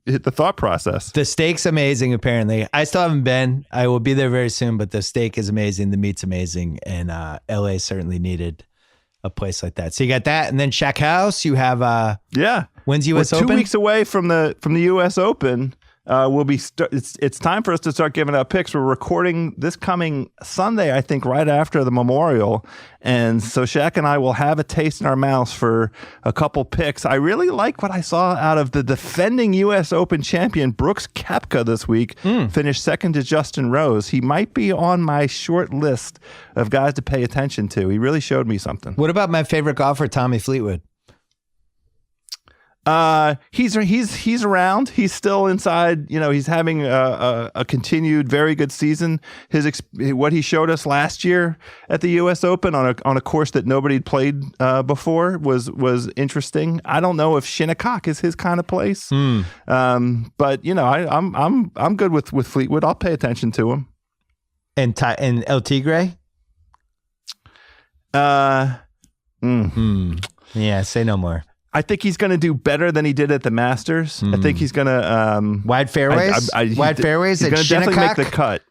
the thought process. The steak's amazing, apparently. I still haven't been. I will be there very soon, but the steak is amazing. The meat's amazing. And LA certainly needed a place like that. So you got that. And then Shack House, you have... When's U.S. We're Open? 2 weeks away from the U.S. Open. It's time for us to start giving out picks. We're recording this coming Sunday, I think, right after the Memorial, and so Shaq and I will have a taste in our mouths for a couple picks. I really like what I saw out of the defending U.S. Open champion Brooks Koepka this week. Finished second to Justin Rose. He might be on my short list of guys to pay attention to. He really showed me something. What about my favorite golfer, Tommy Fleetwood? He's around. He's still inside. He's having a continued very good season. What he showed us last year at the U.S. Open on a course that nobody had played before was interesting. I don't know if Shinnecock is his kind of place, but I'm good with Fleetwood. I'll pay attention to him. And El Tigre. Yeah, say no more. I think he's going to do better than he did at the Masters. I think he's going to wide fairways. Wide fairways. He's going to definitely make the cut.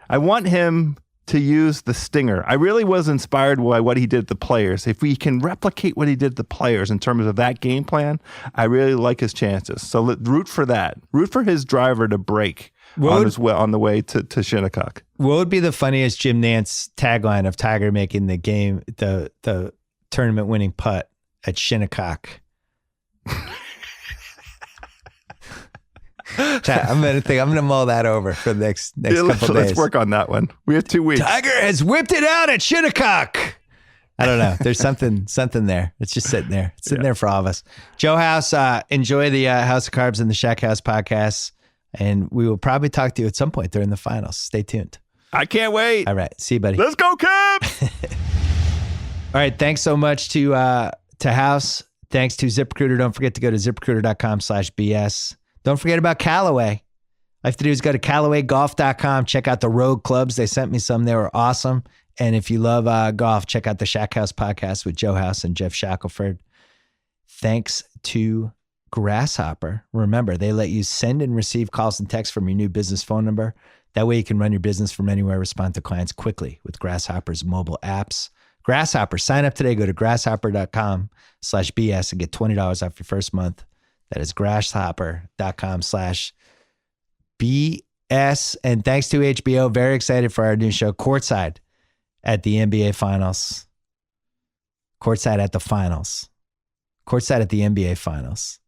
I want him to use the stinger. I really was inspired by what he did at the Players. If we can replicate what he did at the Players in terms of that game plan, I really like his chances. So root for that. Root for his driver to break on the way to Shinnecock. What would be the funniest Jim Nantz tagline of Tiger making the tournament winning putt at Shinnecock? I'm gonna mull that over for the next couple days. Let's work on that one. We have 2 weeks. Tiger has whipped it out at Shinnecock. I don't know. There's something there. It's just sitting there. It's sitting there for all of us. Joe House, enjoy the House of Carbs and the Shack House podcast, and we will probably talk to you at some point during the finals. Stay tuned. I can't wait. All right. See you, buddy. Let's go, Caps. All right. Thanks so much to House. Thanks to ZipRecruiter. Don't forget to go to ZipRecruiter.com/BS. Don't forget about Callaway. All I have to do is go to CallawayGolf.com. Check out the Road Clubs. They sent me some. They were awesome. And if you love golf, check out the Shack House podcast with Joe House and Jeff Shackelford. Thanks to Grasshopper. Remember, they let you send and receive calls and texts from your new business phone number. That way you can run your business from anywhere, respond to clients quickly with Grasshopper's mobile apps. Grasshopper, sign up today. Go to grasshopper.com/BS and get $20 off your first month. That is grasshopper.com/BS. And thanks to HBO, very excited for our new show, Courtside at the NBA Finals. Courtside at the Finals. Courtside at the NBA Finals.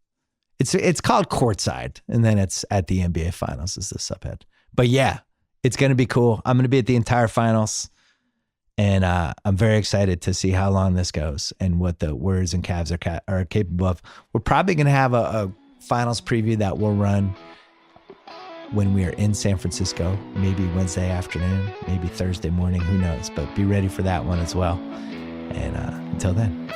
It's called Courtside, and then it's at the NBA Finals is the subhead. But yeah, it's going to be cool. I'm going to be at the entire finals. And I'm very excited to see how long this goes and what the Warriors and Cavs are capable of. We're probably going to have a finals preview that we'll run when we are in San Francisco, maybe Wednesday afternoon, maybe Thursday morning, who knows. But be ready for that one as well. And until then.